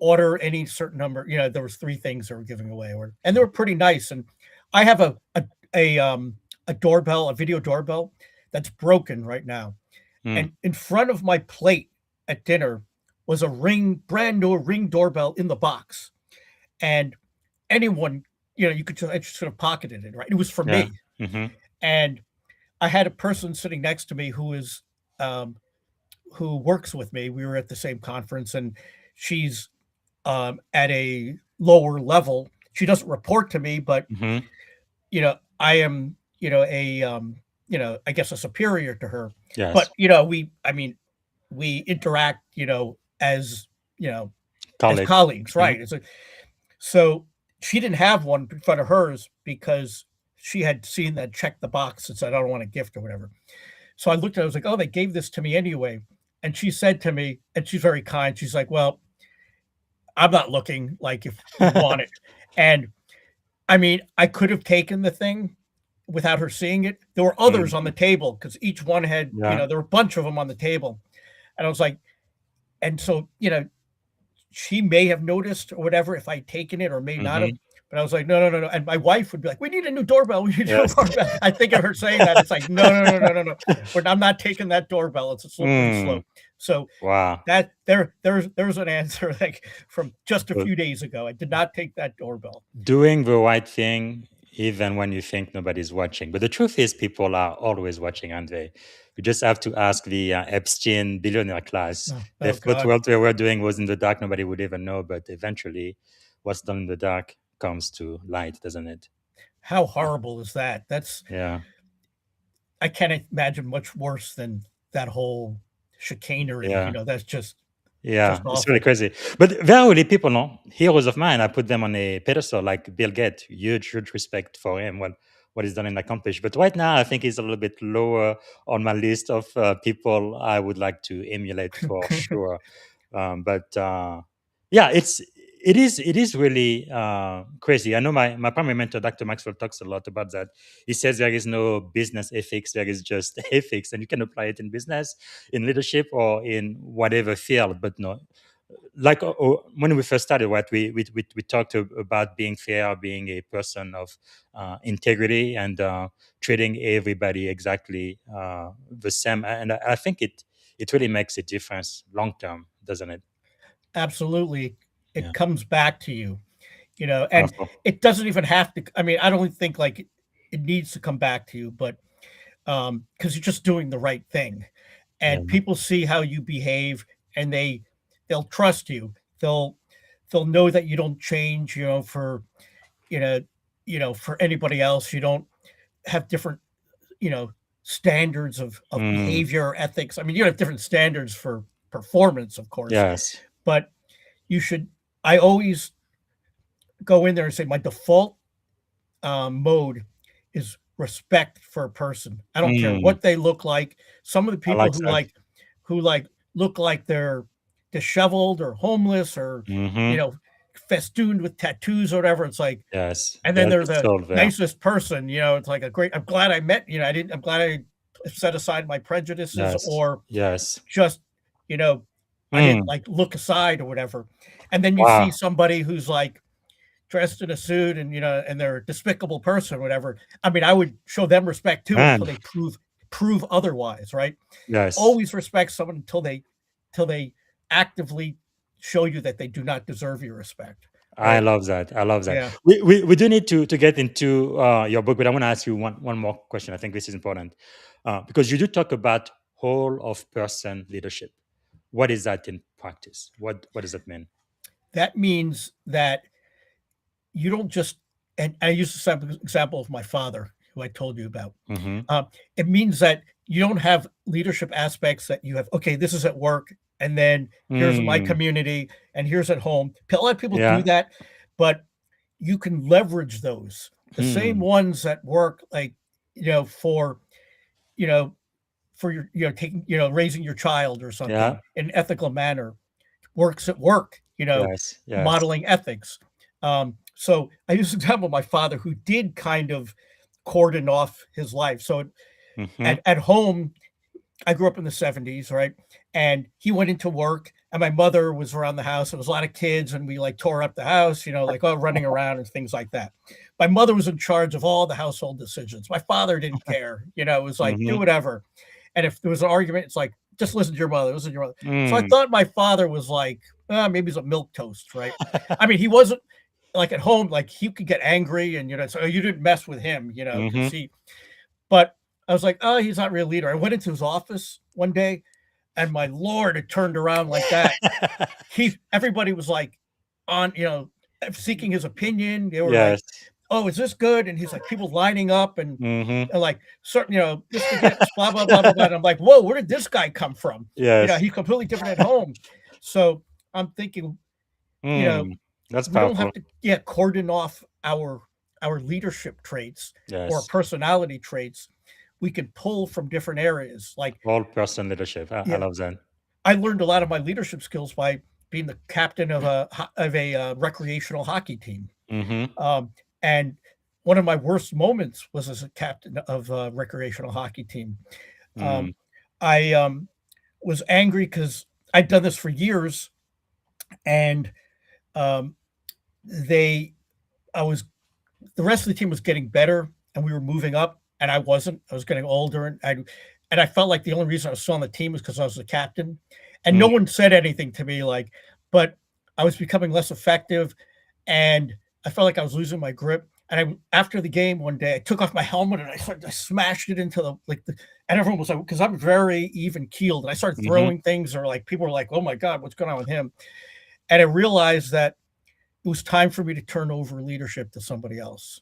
order any certain number. There was 3 things they were giving away, and they were pretty nice. And I have a doorbell, a video doorbell that's broken right now, Mm. and in front of my plate at dinner was a brand new ring doorbell in the box, and anyone, you could just, I just sort of pocketed it, right? It was for Yeah. me, Hmm. and I had a person sitting next to me um, who works with me. We were at the same conference, and she's at a lower level. She doesn't report to me, but Hmm. I am, I guess a superior to her. But Yes. we interact, as you know, as Colleagues. colleagues, Mhm. right? So she didn't have one in front of hers because she had seen that, checked the box and said, I don't want a gift or whatever. So I looked at it, I was like, oh, they gave this to me anyway. And she said to me, and she's very kind, she's like, well, I'm not looking, like, if you want it. And I mean, I could have taken the thing without her seeing it. There were others on the Mhm. table because each one had, Yeah. there were a bunch of them on the table. And I was like, and so, she may have noticed or whatever if I'd taken it or may not have. Hmm. But I was like, no, no, no, no. And my wife would be like, we need a new doorbell. We need a new Yes. doorbell. I think of her saying that. It's like, no, no, no, no, no, no. I'm not taking that doorbell. It's a slippery Mm. slope. So Wow. there's an answer, like, from just a So few days ago. I did not take that doorbell. doing the right thing, even when you think nobody's watching. But the truth is, people are always watching, aren't they? You just have to ask the Epstein billionaire class. Oh, They oh thought God. what they were doing was in the dark, nobody would even know. But eventually, what's done in the dark comes to light, doesn't it? How horrible is that? Yeah. I can't imagine much worse than that whole chicanery. Yeah. That's just Yeah, it's really awful. crazy. But there are really people, no, heroes of mine. I put them on a pedestal, like Bill Gates. Huge respect for him. What he's done and accomplished. But right now, I think he's a little bit lower on my list of people I would like to emulate for sure. But yeah, it is really crazy. I know my primary mentor, Dr. Maxwell, talks a lot about that. He says there is no business ethics, there is just ethics, and you can apply it in business, in leadership, or in whatever field. But no, like when we first started, right, we talked about being fair, being a person of integrity, and treating everybody exactly the same. And I think it really makes a difference long term, doesn't it? Absolutely. Yeah. It comes back to you, and Powerful. it doesn't even have to. I mean, I don't think, like, it needs to come back to you, but because you're just doing the right thing, Yeah. and people see how you behave, and they'll trust you. They'll know that you don't change, you know, for anybody else. You don't have different, you know, standards of Mm, behavior, ethics. I mean, you have different standards for performance, of course, yes. but you should. I always go in there and say my default mode is respect for a person. I don't care Mm, what they look like. Some of the I people like who that. look like they're disheveled or homeless or you Hmm. know festooned with tattoos or whatever. It's like, Yes. and then There's they're a the soul there. nicest person. It's like a great. I'm glad I met. I'm glad I set aside my prejudices, Yes. or Yes. just you know I didn't Mm, like look aside or whatever. And then you see wow. somebody who's like dressed in a suit and and they're a despicable person or whatever. I mean, I would show them respect too until Man. they prove otherwise, right? Yes. Always respect someone until they actively show you that they do not deserve your respect, I right? love that. I love that. Yeah. We do need to get into your book, but I want to ask you one more question. I think this is important because you do talk about whole of person leadership. What is that in practice? What does that mean? That means that you don't just, and I use the same example of my father, who I told you about. Mm-hmm. It means that you don't have leadership aspects that you have, okay, this is at work, and then here's my Mm, community, and here's at home. A lot of people do yeah. that, but you can leverage those. The same ones that work, like, for, you know, for your, taking, raising your child or Yeah. something in an ethical manner works at work, Yes. Yes. modeling ethics. So I use an example of my father who did kind of cordon off his life. So Mm-hmm. at home, I grew up in the 70s, right? And he went into work and my mother was around the house. There was a lot of kids and we like tore up the house, like running around and things like that. My mother was in charge of all the household decisions. My father didn't care, it was like, do Mm-hmm. whatever. And if there was an argument, it's like, just listen to your mother, listen to your mother. So I Mm. thought my father was like, maybe he's a milk toast, right? I mean, he wasn't like at home, like he could get angry and, so you didn't mess with him, because but I was like, oh, he's not really a leader. I went into his office one day and my Lord, it turned around like that. Everybody was like on, seeking his opinion. They were like, Yes. oh, is this good? And he's like, people lining up and Mm-hmm. like, certain, Mr. Gips, blah, blah, blah, blah, blah. And I'm like, whoa, where did this guy come from? Yes. He's completely different at home. So I'm thinking, That's we don't powerful. have to, cordon off our leadership traits or Yes. personality traits. We can pull from different areas. Like All person leadership. I love that. I learned a lot of my leadership skills by being the captain of a recreational hockey team. Mm-hmm. And one of my worst moments was as a captain of a recreational hockey team. I was angry because I'd done this for years, and the rest of the team was getting better, and we were moving up, and I wasn't. I was getting older, and I felt like the only reason I was still on the team was because I was the captain, and no one said anything to me, but I was becoming less effective, and I felt like I was losing my grip. And after the game one day, I took off my helmet and I smashed it into and everyone was like, because I'm very even keeled, and I started throwing things, or like people were like, oh my God, what's going on with him? And I realized that it was time for me to turn over leadership to somebody else.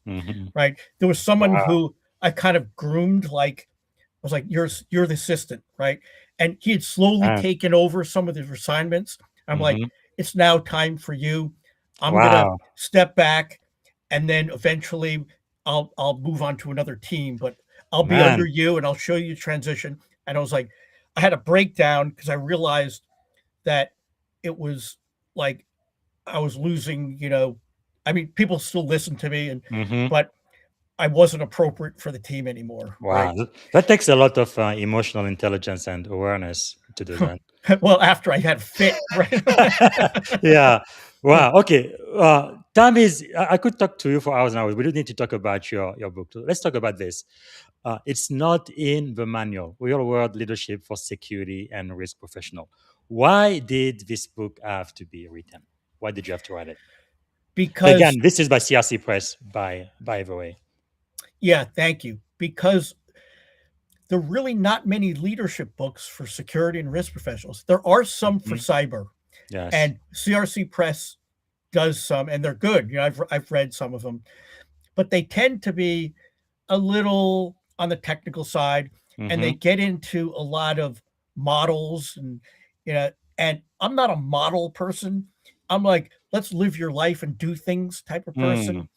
Right? There was someone who I kind of groomed, like I was like, you're the assistant, right? And he had slowly taken over some of the assignments. I'm like, it's now time for you. I'm gonna step back, and then eventually I'll move on to another team, but I'll be under you and I'll show you transition. And I was like, I had a breakdown because I realized that it was like I was losing, I mean, people still listen to me, but I wasn't appropriate for the team anymore. Wow. Right? That takes a lot of emotional intelligence and awareness to do that. Well, after I had a fit, right? Yeah. Wow. Okay. Time is, I could talk to you for hours and hours. We don't need to talk about your book. Let's talk about this. It's not in the manual, Real World Leadership for Security and Risk Professional. Why did this book have to be written? Why did you have to write it? Because again, this is by CRC Press, by the way. Yeah, thank you. Because there are really not many leadership books for security and risk professionals. There are some for cyber. Yes. And CRC Press does some, and they're good. I've read some of them, but they tend to be a little on the technical side, and they get into a lot of models, and and I'm not a model person. I'm like, let's live your life and do things type of person.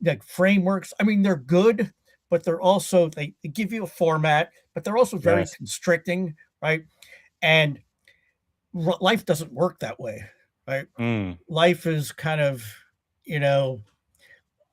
Like frameworks, I mean, they're good, but they're also they give you a format, but they're also very constricting, right? And life doesn't work that way, right? Life is kind of,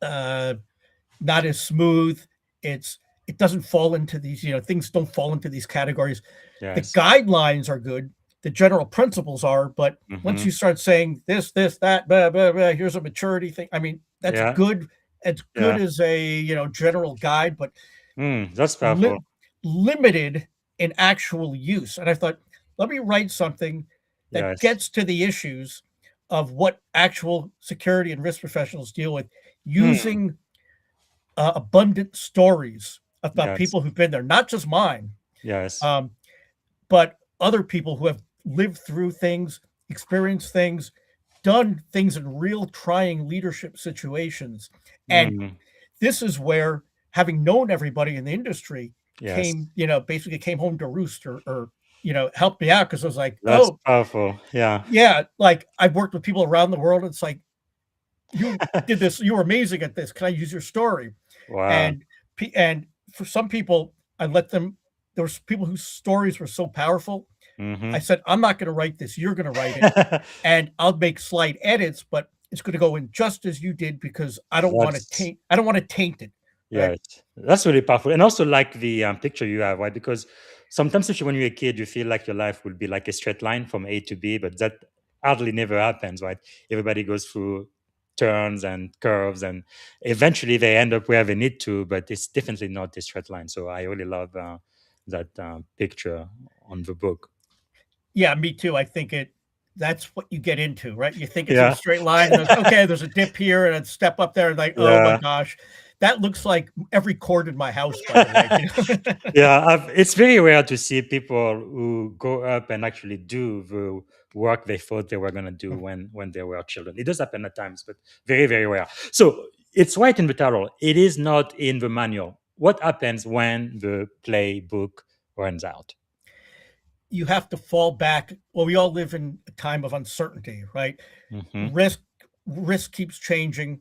not as smooth. It doesn't fall into these, things don't fall into these categories. The guidelines are good. The general principles are, but once you start saying this, that, blah, blah, blah, here's a maturity thing. I mean, that's good. It's good as a, general guide, but that's powerful. Limited in actual use. And I thought, let me write something that gets to the issues of what actual security and risk professionals deal with, using abundant stories about people who've been there, not just mine, but other people who have lived through things, experienced things, done things in real trying leadership situations. And this is where, having known everybody in the industry, basically came home to roost, or helped me out, because I was like, that's powerful. Yeah. Like I've worked with people around the world. It's like, you did this. You were amazing at this. Can I use your story?" Wow. And for some people, I let them. There was people whose stories were so powerful. I said, "I'm not going to write this. You're going to write it, and I'll make slight edits, but it's going to go in just as you did because I don't want to That's taint. I don't want to taint it." Right? yes, that's really powerful, and also like the picture you have, right? Because sometimes, especially when you're a kid, you feel like your life will be like a straight line from A to B, but that hardly never happens, right? Everybody goes through turns and curves, and eventually they end up where they need to, but it's definitely not a straight line. So I really love that picture on the book. Yeah, me too. I think that's what you get into, right? You think it's in a Yeah, straight line, and okay, there's a dip here and a step up there, and like, oh my yeah. gosh, that looks like every cord in my house, by the way. Yeah, it's very rare to see people who go up and actually do the work they thought they were going to do when they were children. It does happen at times, but very, very rare. So it's right in the title. It is not in the manual. What happens when the playbook runs out? You have to fall back. Well, we all live in a time of uncertainty, right? Hmm. Risk keeps changing.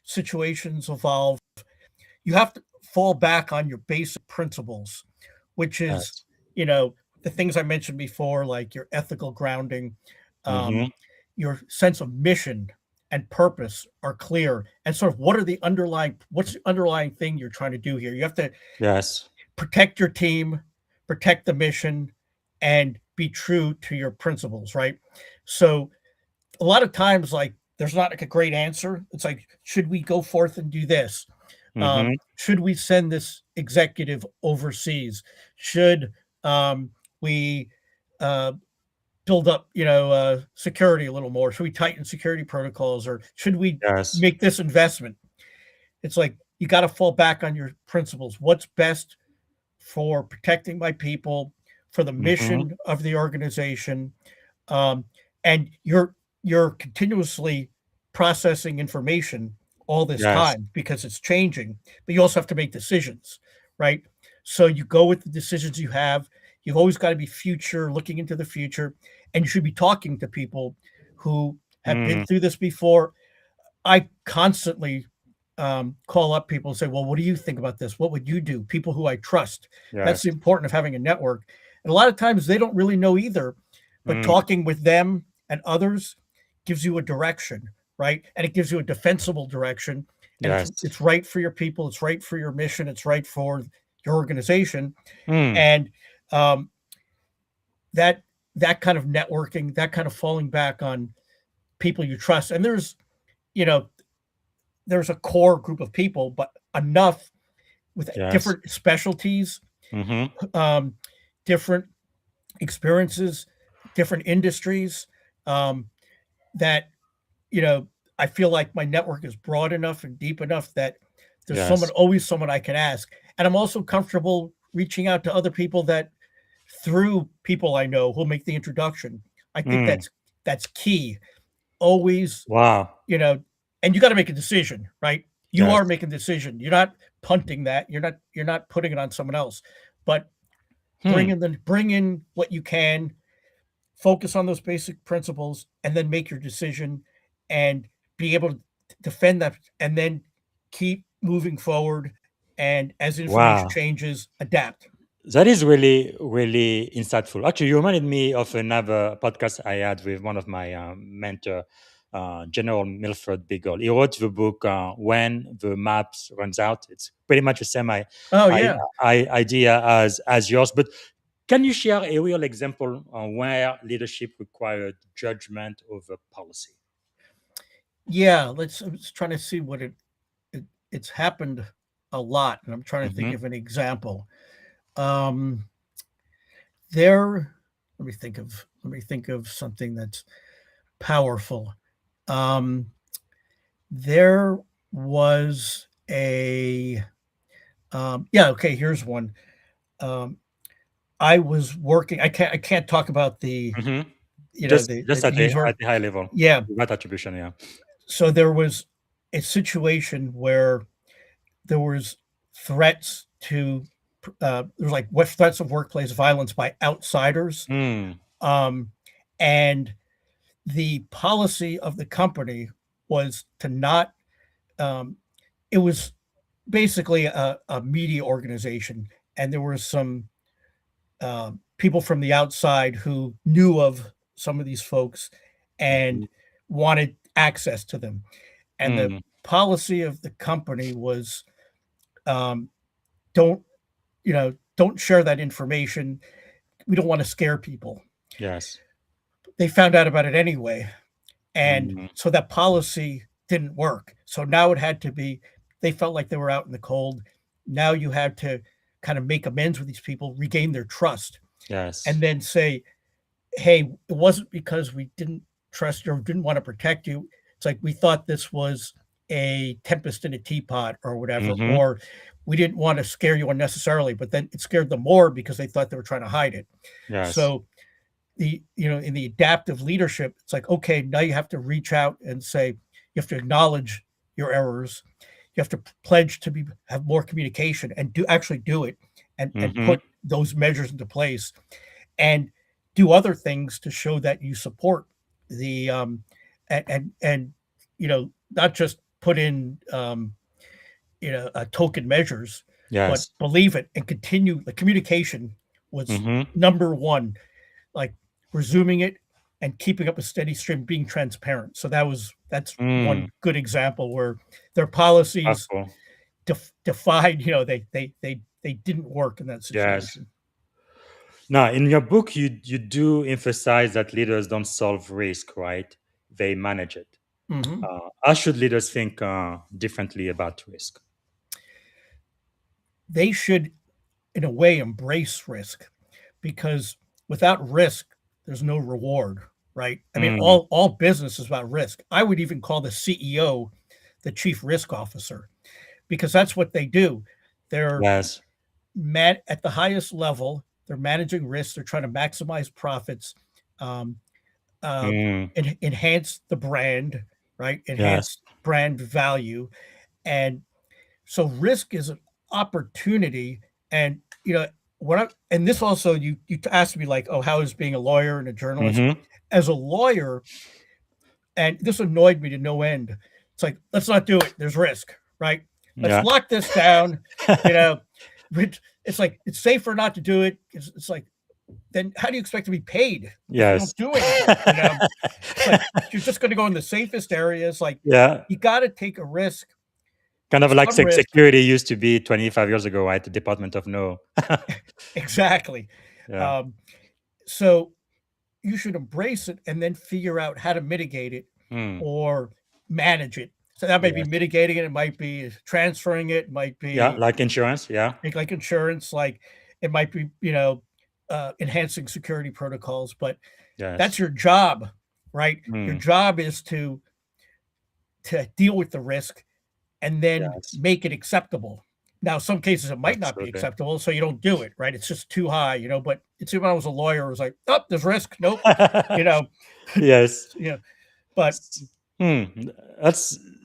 Situations evolve. You have to fall back on your basic principles, which is, Yes. the things I mentioned before, like your ethical grounding, Hmm. um, your sense of mission and purpose are clear, and sort of what's the underlying thing you're trying to do here. You have to Yes. protect your team, protect the mission, and be true to your principles, right? So a lot of times, like, there's not like a great answer. It's like, should we go forth and do this? Hmm. Should we send this executive overseas? Should we uh, build up, security a little more? Should we tighten security protocols, or should we Yes. make this investment? It's like you got to fall back on your principles. What's best for protecting my people, for the Hmm. mission of the organization, um, and you're continuously processing information all this Yes. time because it's changing, but you also have to make decisions, right? So you go with the decisions you have. You've always got to be future looking into the future, and you should be talking to people who have been Mm. through this before. I constantly call up people and say, "Well, what do you think about this? What would you do?" People who I trust. That's Yes. the important of having a network. And a lot of times they don't really know either, but Mm. talking with them and others gives you a direction, right? And it gives you a defensible direction. And Yes. it's right for your people. It's right for your mission. It's right for your organization. Mm. And um, that that kind of networking, that kind of falling back on people you trust. And you know, there's a core group of people, but enough with Yes. different specialties, Hmm. um, different experiences, different industries, um, that, you know, I feel like my network is broad enough and deep enough that there's Yes. always someone I can ask. And I'm also comfortable reaching out to other people that through people I know who'll make the introduction. I think Mm. that's key. Always, Wow. you know, and you got to make a decision, right? You Yes. are making a decision. You're not punting that. You're not putting it on someone else. But Hmm. bring in what you can, focus on those basic principles, and then make your decision and be able to defend that, and then keep moving forward. And as information Wow. changes, adapt. That is really, really insightful. Actually, you reminded me of another podcast I had with one of my mentor, General Milford Beagle. He wrote the book "When the Maps Runs Out." It's pretty much the same Oh yeah. idea as yours. But can you share a real example where leadership required judgment over policy? Yeah, I'm just trying to see it's happened a lot, and I'm trying to think Hmm. of an example. Um, there, let me think of something that's powerful. Um, there was yeah, okay, here's one. Um, I was working. I can't talk about Hmm. the Just at user. the high level, Yeah. that attribution. Yeah. So there was a situation where there was threats to there was like what threats of workplace violence by outsiders, Mm. um, and the policy of the company was to not. It was basically a media organization, and there were some people from the outside who knew of some of these folks and wanted access to them. And the Mm. policy of the company was um, don't don't share that information. We don't want to scare people. Yes. They found out about it anyway, and Mm. so that policy didn't work. So now it had to be. They felt like they were out in the cold. Now you had to kind of make amends with these people, regain their trust, Yes. and then say, hey, it wasn't because we didn't trust you or didn't want to protect you. It's like we thought this was a tempest in a teapot or whatever, Mm-hmm. or we didn't want to scare you unnecessarily, but then it scared them more because they thought they were trying to hide it. Yes. So in the adaptive leadership, it's like, okay, now you have to reach out and say, you have to acknowledge your errors. You have to pledge to have more communication and actually do it and Mm-hmm. put those measures into place and do other things to show that you support the and not just put in token measures, but Yes. believe it and continue. The communication was Mm-hmm. number one, like resuming it and keeping up a steady stream, being transparent. So that's one Mm. good example where their policies Powerful. defied, they didn't work in that Yes. situation. Now, in your book, you do emphasize that leaders don't solve risk, right? They manage it. Mhm. How should leaders think differently about risk? They should, in a way, embrace risk because without risk, there's no reward, right? I mean, Mm. all business is about risk. I would even call the CEO the chief risk officer because that's what they do. They're Yes. at the highest level. They're managing risks. They're trying to maximize profits, um, uh, Mm. enhance the brand, right? Yes. Enhance brand value, and so risk is an opportunity. And and this also you asked me like, oh, how is being a lawyer and a journalist? Mm-hmm. As a lawyer, and this annoyed me to no end. It's like, let's not do it. There's risk, right? Let's Yeah. lock this down. You know, it's like it's safer not to do it. It's like, then how do you expect to be paid if you Yes. don't do anything? It's like you're just going to go in the safest areas. Like Yeah. you got to take a risk, Kind of like some risk. security used to be 25 years ago, right? The Department of No. Exactly. Yeah. Um, so you should embrace it and then figure out how to mitigate it Mm. or manage it. So that might be Yes. mitigating it. It might be transferring it. It might Yeah. be Like insurance. Yeah. like insurance. Like it might be, enhancing security protocols. But that's Yes. your job, right? Your Mm. job is to deal with the risk and then Yes. make it acceptable. Now, some cases it might not be Absolutely. acceptable, so you don't do it, right? It's just too high, but it's when I was a lawyer, it was like, oh, there's risk. Nope. you know, Yes. but Hmm.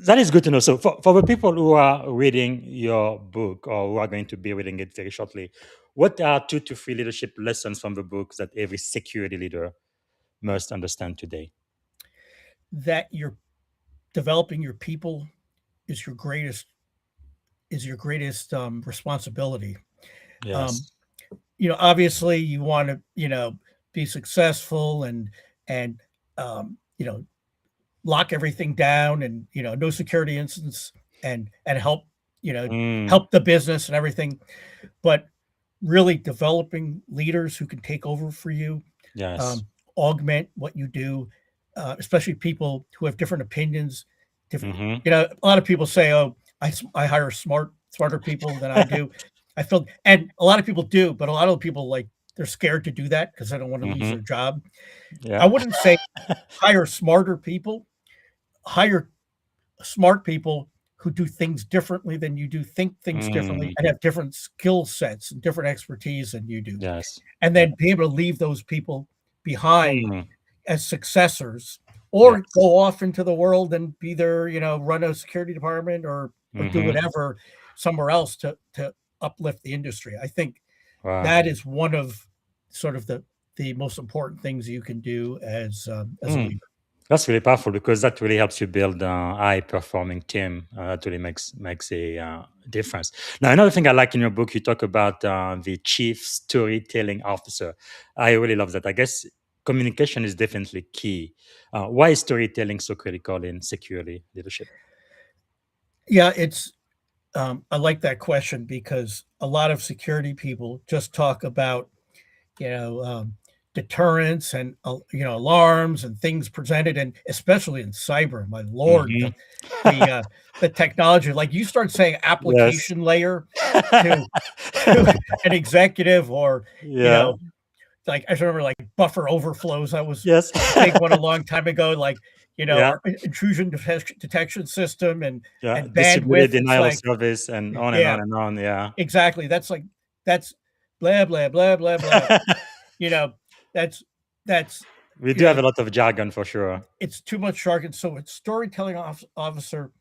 That is good to know. So for the people who are reading your book or who are going to be reading it very shortly, what are 2 to 3 leadership lessons from the book that every security leader must understand today? that you're developing your people is your greatest responsibility. Um, Yes. Obviously you want to, be successful and lock everything down and no security incidents and help Mm. help the business and everything, but really developing leaders who can take over for you, Yes. augment what you do, especially people who have different opinions. Different, Mm-hmm. a lot of people say, "Oh, I hire smarter people than I do." I feel, and a lot of people do, but a lot of people like they're scared to do that because they don't want to lose Mm-hmm. their job. I Yeah. wouldn't say hire smarter people. Hire smart people who do things differently than you do, think things differently, Mm. and have different skill sets and different expertise than you do, Yes. and then be able to leave those people behind Mm. as successors or Yes. go off into the world and be there, run a security department or do Mm-hmm. whatever somewhere else to uplift the industry. I think Wow. that is one of sort of the most important things you can do as a Mm. leader. That's really powerful because that really helps you build a high-performing team. That really makes a difference. Now, another thing I like in your book, you talk about the chief storytelling officer. I really love that. I guess communication is definitely key. Why is storytelling so critical in security leadership? Yeah, it's I like that question because a lot of security people just talk about, you know, deterrence and alarms and things presented, and especially in cyber. My lord, Hmm. the uh, the technology. Like you start saying Yes. application layer to to an executive, or you Yeah. know, like I remember like buffer overflows. That was Yes. a big one a long time ago. Like Yeah. our intrusion detection system Yeah. and Distributed bandwidth. It's denial of like service and on and on yeah, and on. Yeah. exactly. That's blah blah blah blah blah. You know, that's that's We you do have know, a lot of jargon for sure. it's too much jargon. So it's storytelling officer.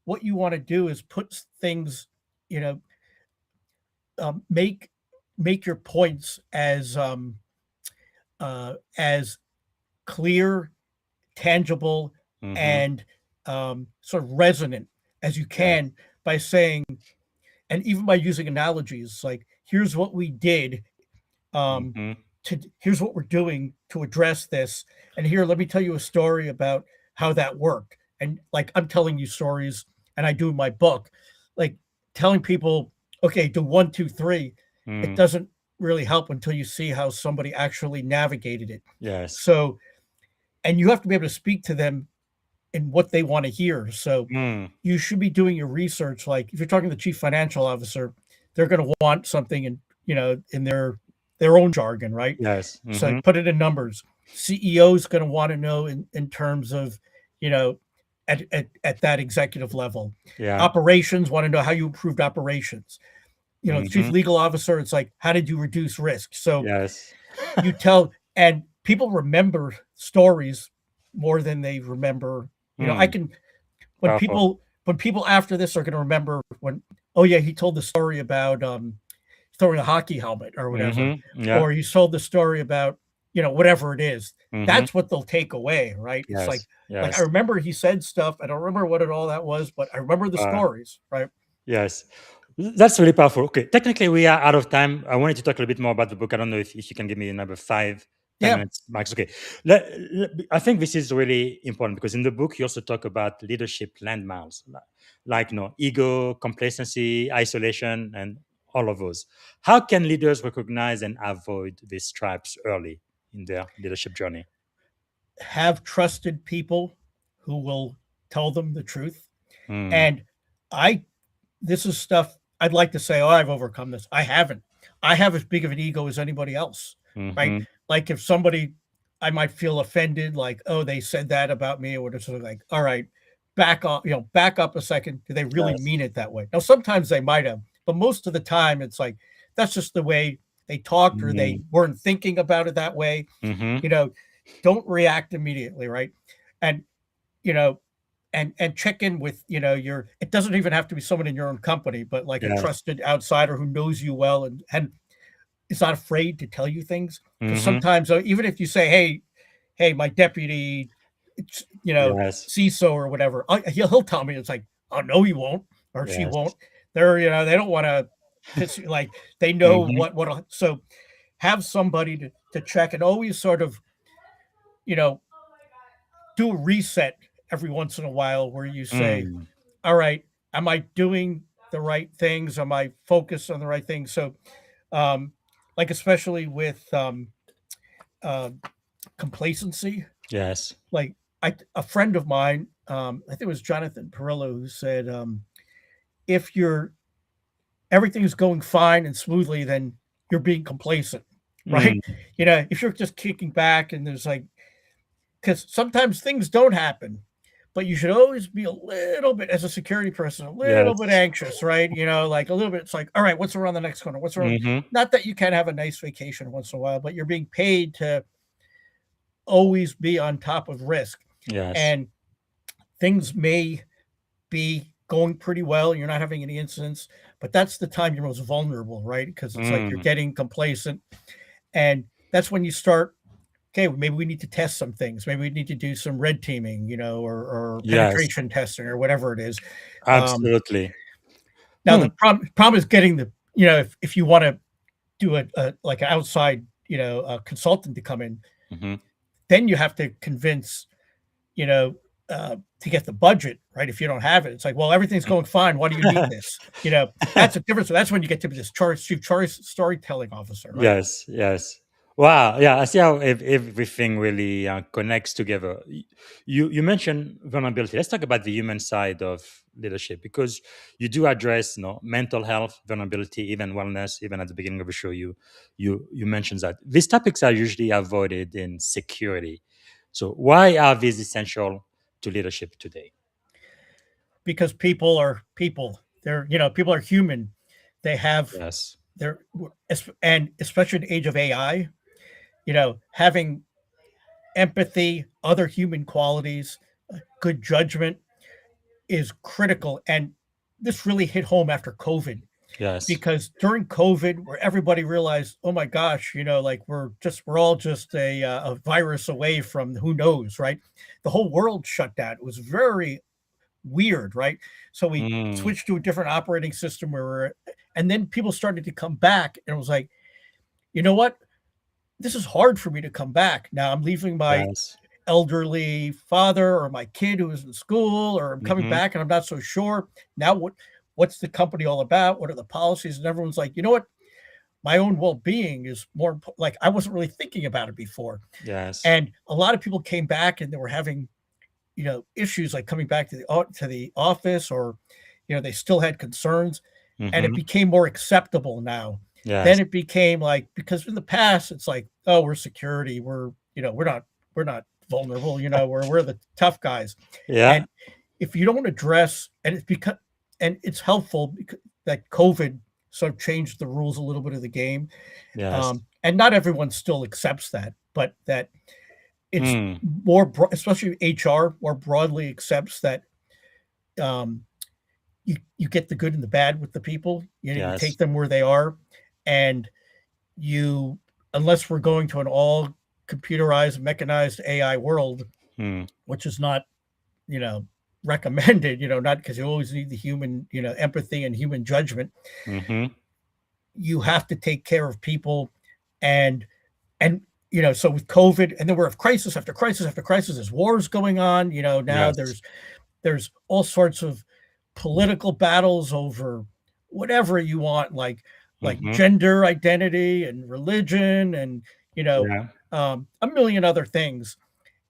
What you want to do is put things, you know, make your points as clear, tangible, Hmm. and sort of resonant as you Yes. can by saying, and even by using analogies like, here's what we did, um, Hmm. here's what we're doing to address this, and here, let me tell you a story about how that worked. And like I'm telling you stories, and I do in my book, like telling people, okay, do one, two, three. It Mm. doesn't really help until you see how somebody actually navigated it. Yes. So, and you have to be able to speak to them in what they want to hear. So Mm. you should be doing your research. Like if you're talking to the chief financial officer, they're going to want something in their own jargon, right? Yes. So Hmm. put it in numbers. CEO is going to want to know in terms of, you know, at that executive level. Yeah. Operations want to know how you improved operations. The chief Hmm. legal officer, it's like, how did you reduce risk? So Yes. you tell, and people remember stories more than they remember. I Mm. can, Powerful. when people after this are going to remember when, oh yeah, he told the story about throwing a hockey helmet or whatever, Yeah. or he told the story about whatever it is. Hmm. That's what they'll take away, right? It's Yes. like I Yes. remember he said stuff. I don't remember what it all that was, but I remember the Uh, stories, right? yes. That's really powerful. Okay. Technically, we are out of time. I wanted to talk a little bit more about the book. I don't know if you can give me another 10 Yeah, minutes max. Okay. I think this is really important because in the book, you also talk about leadership landmarks like ego, complacency, isolation, and all of those. How can leaders recognize and avoid these traps early in their leadership journey? have trusted people who will tell them the truth. Mm. And I this is stuff I'd like to say, oh, I've overcome this. I haven't. I have as big of an ego as anybody else, right? Hmm. Like if somebody, I might feel offended, like, oh, they said that about me, or whatever. Sort of like, all right, back up a second. Do they really Yes. mean it that way? Now, sometimes they might have, but most of the time, it's like that's just the way they talked, or they weren't thinking about it that way. Mm-hmm. You know, don't react immediately, right? And you know, and check in with your, it doesn't even have to be someone in your own company, but like a Yes. trusted outsider who knows you well and is not afraid to tell you things. Because Mm-hmm. sometimes even if you say, hey, my deputy, it's, Yes. CISO or whatever, he'll tell me. It's like, oh no, he won't, or she Yes. won't. They're they don't want to piss you, like they know Mm-hmm. so have somebody to check, and always sort of you know do a reset every once in a while where you say, Mm. all right, am I doing the right things? Am I focused on the right things? So, um, like especially with uh, complacency, Yes. like a friend of mine, I think it was Jonathan Perillo, who said, if everything's going fine and smoothly, then you're being complacent, right? Mm. If you're just kicking back and there's like, because sometimes things don't happen, but you should always be a little bit, as a security person, a little bit Yes. anxious, right? Like a little bit. It's like, all right, what's around the next corner? What's around? Mm-hmm. Not that you can't have a nice vacation once in a while, but you're being paid to always be on top of risk, Yes. and things may be going pretty well. You're not having any incidents, but that's the time you're most vulnerable, right? Because it's like you're Mm. getting complacent, and that's when you start okay, maybe we need to test some things. Maybe we need to do some red teaming, or Yes, penetration testing or whatever it is. absolutely. Now Hmm. the problem is getting if you want to do a like an outside, a consultant to come in, Hmm. then you have to convince, you know, to get the budget, right? If you don't have it, it's like, well, everything's going fine. Why do you need this? That's a difference. So that's when you get to this chief storytelling officer, right? Yes, yes. Wow. Yeah, I see how everything really connects together. You mentioned vulnerability. Let's talk about the human side of leadership because you do address, mental health, vulnerability, even wellness. Even at the beginning of the show, you mentioned that these topics are usually avoided in security. So why are these essential to leadership today? Because people are people. People are human. They have Yes. their and especially in the age of AI, having empathy, other human qualities, good judgment is critical. And this really hit home after COVID, Yes. because during COVID, where everybody realized, oh my gosh, like we're all just a virus away from who knows, right? The whole world shut down. It was very weird, right? So we Mm, switched to a different operating system and then people started to come back, and it was like, you know what? This is hard for me to come back. Now I'm leaving my yes. elderly father or my kid who is in school, or I'm coming Hmm. back and I'm not so sure. Now what's the company all about? What are the policies? And everyone's like, you know what? My own well-being is more like, I wasn't really thinking about it before. Yes. And a lot of people came back and they were having, issues like coming back to the office, or, they still had concerns, and it Hmm. became more acceptable now. Then Yes. it became like, because in the past it's like, oh, we're security, we're not vulnerable, we're the tough guys. Yeah. And if you don't address, and it's helpful because that COVID sort of changed the rules a little bit of the game. Yes. And not everyone still accepts that, but that it's Mm, especially HR more broadly accepts that, um, you get the good and the bad with the people. You yes. take them where they are, and you unless we're going to an all computerized, mechanized AI world, Mm, which is not, you know, recommended, not because you always need the human, empathy and human judgment. mhm. You have to take care of people, and and so with COVID, and then we're of crisis after crisis after crisis, there's wars going on. Now Yes. there's all sorts of political battles over whatever you want, like Mhm. gender identity and religion, and Yeah. a million other things,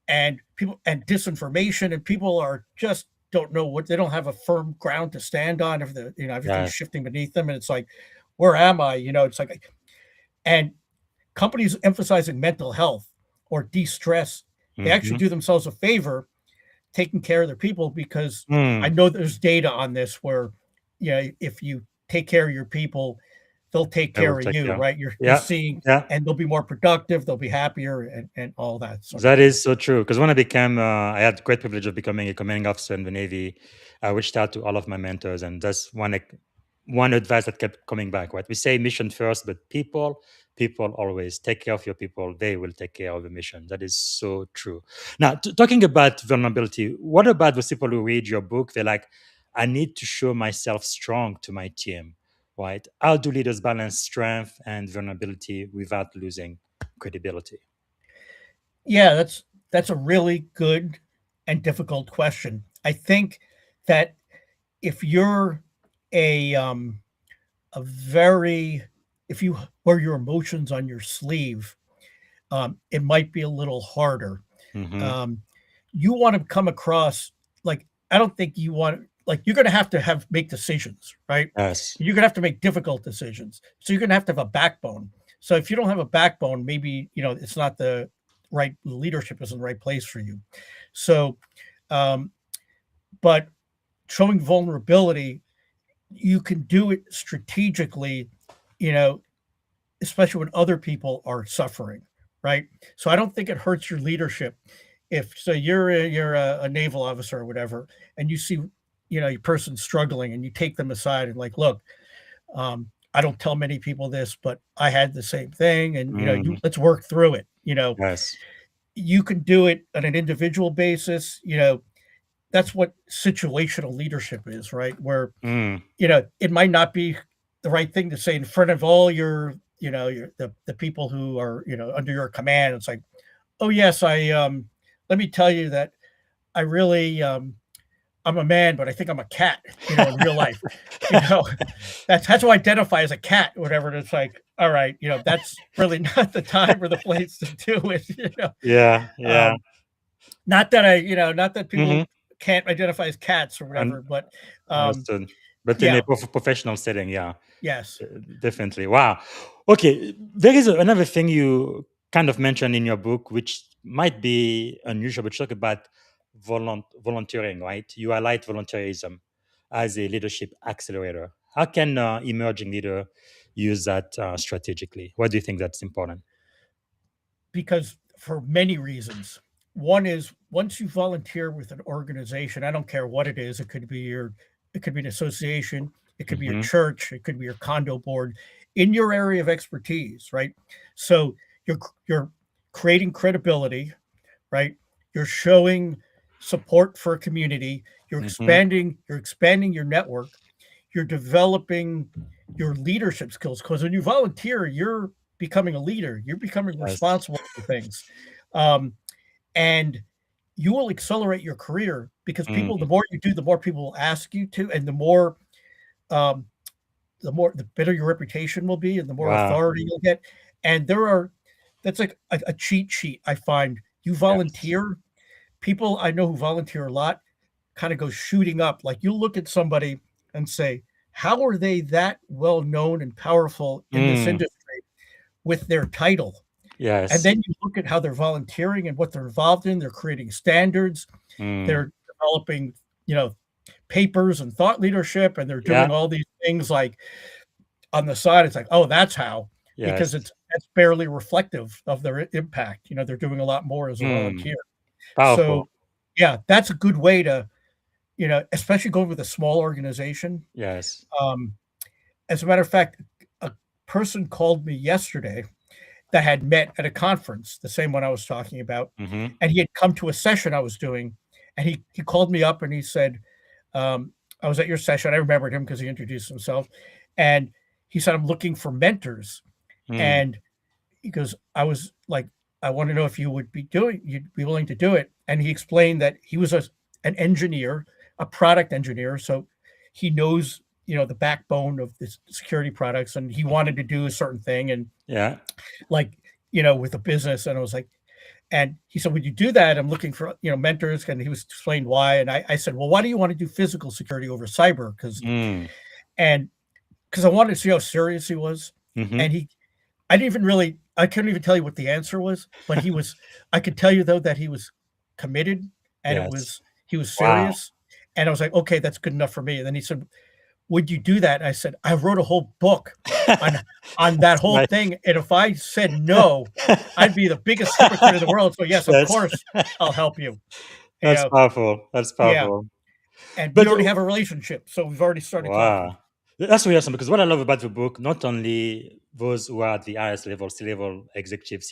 and people and disinformation, and people are just don't know what they don't have a firm ground to stand on if everything's Yes. shifting beneath them, and it's like, where am I? It's like, and companies emphasizing mental health or de-stress, they actually Mhm. do themselves a favor taking care of their people, because I Mm. know there's data on this where, if you take care of your people, they'll take I will care of take you, care. right? You're Yeah. seeing, Yeah. and they'll be more productive, they'll be happier, and all that sort of That thing. is so true. Because when I had the great privilege of becoming a commanding officer in the Navy. I reached out to all of my mentors, and that's one advice that kept coming back. Right, we say mission first, but people always take care of your people. They will take care of the mission. That is so true. Now, talking about vulnerability, what about those people who read your book? They're like, I need to show myself strong to my team. Right? How do leaders balance strength and vulnerability without losing credibility? Yeah, that's a really good and difficult question. I think that if you're a um a very if you wear your emotions on your sleeve, it might be a little harder. Hmm. Um, you want to come across like, I don't think you want, like, you're going to have make decisions, right? Yes. You're going to have to make difficult decisions. So you're going to have a backbone. So if you don't have a backbone, maybe, it's not the right leadership isn't the right place for you. So, um, but showing vulnerability, you can do it strategically, you know, especially when other people are suffering, right? So I don't think it hurts your leadership if so you're a naval officer or whatever, and you see your person struggling, and you take them aside and like, look, I don't tell many people this, but I had the same thing, and Mm, let's work through it. yes. You can do it on an individual basis. That's what situational leadership is, right? Where Mm, it might not be the right thing to say in front of all the people who are under your command. It's like, oh yes, let me tell you that I really I'm a man, but I think I'm a cat, in real life. You know, that's who I identify as a cat, whatever. And it's like, all right, that's really not the time or the place to do it. yeah, yeah. Um, not that Hmm. people can't identify as cats or whatever, but Understood. But in a yeah, professional setting, yeah, yes, uh, definitely. Wow. Okay, there is another thing you kind of mentioned in your book, which might be unusual, but you talk about volunteering, right? You highlight volunteerism as a leadership accelerator. How can emerging leader use that strategically? Why do you think that's important? because for many reasons. One is once you volunteer with an organization, I don't care what it is, it could be an association, it could be your Hmm. church, it could be your condo board in your area of expertise, right? So you're creating credibility, right? You're showing support for a community, Hmm. you're expanding your network, you're developing your leadership skills because when you volunteer, you're becoming a leader, you're becoming Yes. responsible for things. Um, and you will accelerate your career because Mm, the more you do, the more people will ask you to, and um, the better your reputation will be, and the more wow. authority you'll get. And that's like a cheat sheet. I find you Yes. volunteer, people I know who volunteer a lot kind of go shooting up. Like you look at somebody and say, how are they that well known and powerful in this Mm, industry with their title? And yes. then you look at how they're volunteering and what they're involved in. They're creating standards, Mm, they're developing, papers and thought leadership, and they're yeah. doing all these things like on the side. It's like, oh, that's how, because Yes. that's barely reflective of their impact. They're doing a lot more as a Mm, volunteer. powerful. So, yeah, that's a good way to, especially going with a small organization. Yes. Um, as a matter of fact, a person called me yesterday that had met at a conference, the same one I was talking about, Hmm. and he had come to a session I was doing, and he called me up and he said, "I was at your session." I remembered him because he introduced himself, and he said, "I'm looking for mentors," Mm, and he goes, "I was like, I want to know if you'd be willing to do it." And he explained that he was an engineer, a product engineer, so he knows the backbone of the security products, and he wanted to do a certain thing, and yeah. like with a business. And I was like, and he said, would you do that? I'm looking for mentors, and he was explained why. And I said, well, why do you want to do physical security over cyber? Mm, And because I wanted to see how serious he was. hmm. And I couldn't even tell you what the answer was, but I could tell you though that he was committed, and Yes. he was Wow. serious. And I was like, okay, that's good enough for me. And then he said, would you do that? And I said, I wrote a whole book on that That's whole nice. thing. And if I said no, I'd be the biggest hypocrite in the world. So yes, of Yes. course I'll help you. You That's know, powerful. That's yeah. powerful. And we But already have a relationship. So we've already started talking. wow. That's really awesome because what I love about the book, not only those who are at the highest level, C-level executives,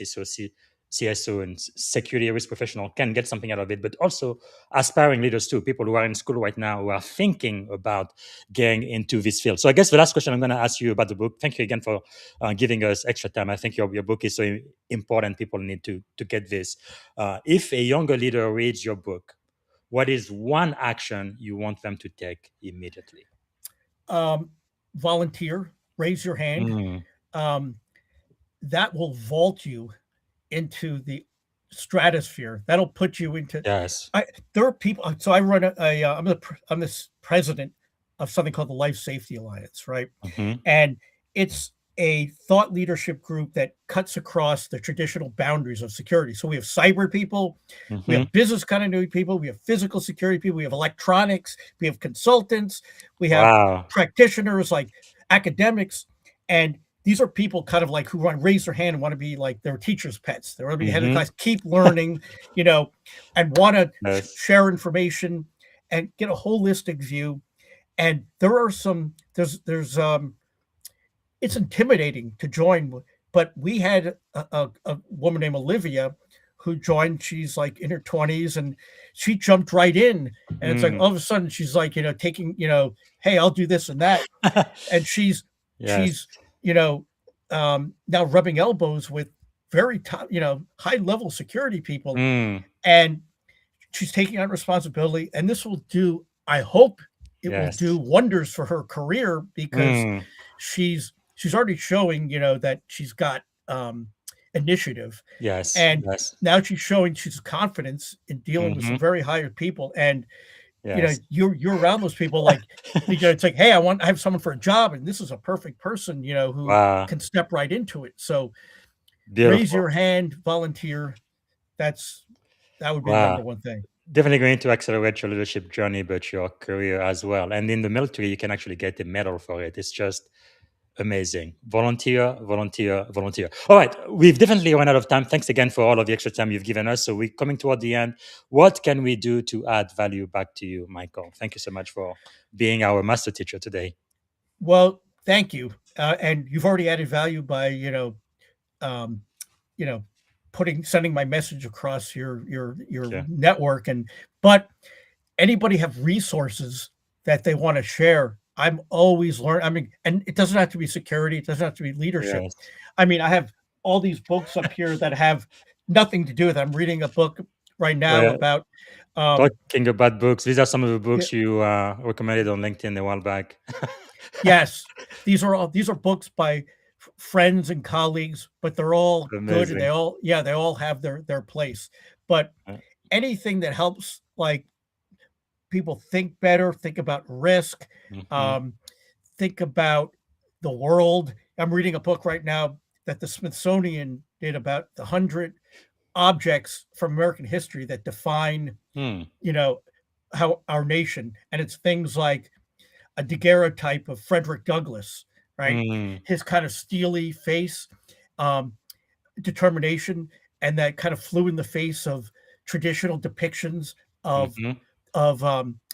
CSO, and security risk professional can get something out of it, but also aspiring leaders too, people who are in school right now who are thinking about getting into this field. So I guess the last question I'm going to ask you about the book. Thank you again for giving us extra time. I think your book is so important. People need to get this. If a younger leader reads your book, what is one action you want them to take immediately? Um, Volunteer, raise your hand. Mm, Um, that will vault you into the stratosphere. That'll put you into. yes. There are people. So I run I'm this president of something called the Life Safety Alliance, right? Mhm, And it's a thought leadership group that cuts across the traditional boundaries of security. So we have cyber people, we mhm. have business continuity people, we have physical security people, we have electronics, we have consultants, we have Wow. practitioners like academics, and these are people kind of like who want to raise their hand and want to be like their teachers' pets. They want to be head of Mhm. class, keep learning, and want to Yes. share information and get a holistic view. And there are there's it's intimidating to join. But we had a woman named Olivia who joined. She's like in her 20s, and she jumped right in. And it's like Mm. all of a sudden she's like, taking, hey, I'll do this and that. And Yes. she's, you know, now rubbing elbows with very top, high level security people. Mm. And she's taking on responsibility. And this will do, I hope it will do Yes. wonders for her career, because Mm. she's already showing, that she's got initiative. Yes. And Yes. now she's showing she's confidence in dealing with some Hmm. very hired people. And Yes. you're around those people, like, it's like, hey, I have someone for a job, and this is a perfect person, who Wow. can step right into it. So raise Beautiful. your hand, volunteer. That would be the number Wow. one thing. Definitely going to accelerate your leadership journey, but your career as well. And in the military, you can actually get a medal for it. It's just amazing. Volunteer, volunteer, volunteer. All right. We've definitely run out of time. Thanks again for all of the extra time you've given us. So we're coming toward the end. What can we do to add value back to you, Michael? Thank you so much for being our master teacher today. Well, thank you. And you've already added value by, um, you know, sending my message across your Yeah. network. But anybody have resources that they want to share? I'm always learning. I mean, and it doesn't have to be security. It doesn't have to be leadership. Yes. I mean, I have all these books up here that have nothing to do with it. I'm reading a book right now Well, about, um, talking about books, these are some of the y- books you recommended on LinkedIn a while back. yes, these are books by friends and colleagues, but they're all good, and Amazing. they all have their place. But anything that helps, like, people think better, think about risk, Mm-hmm. um, think about the world. I'm reading a book right now that the Smithsonian did about the 100 objects from American history that define, Hmm. you know, how our nation, and it's things like a daguerreotype of Frederick Douglass, right? Mm. His kind of steely face, um, determination, and that kind of flew in the face of traditional depictions of Mm-hmm.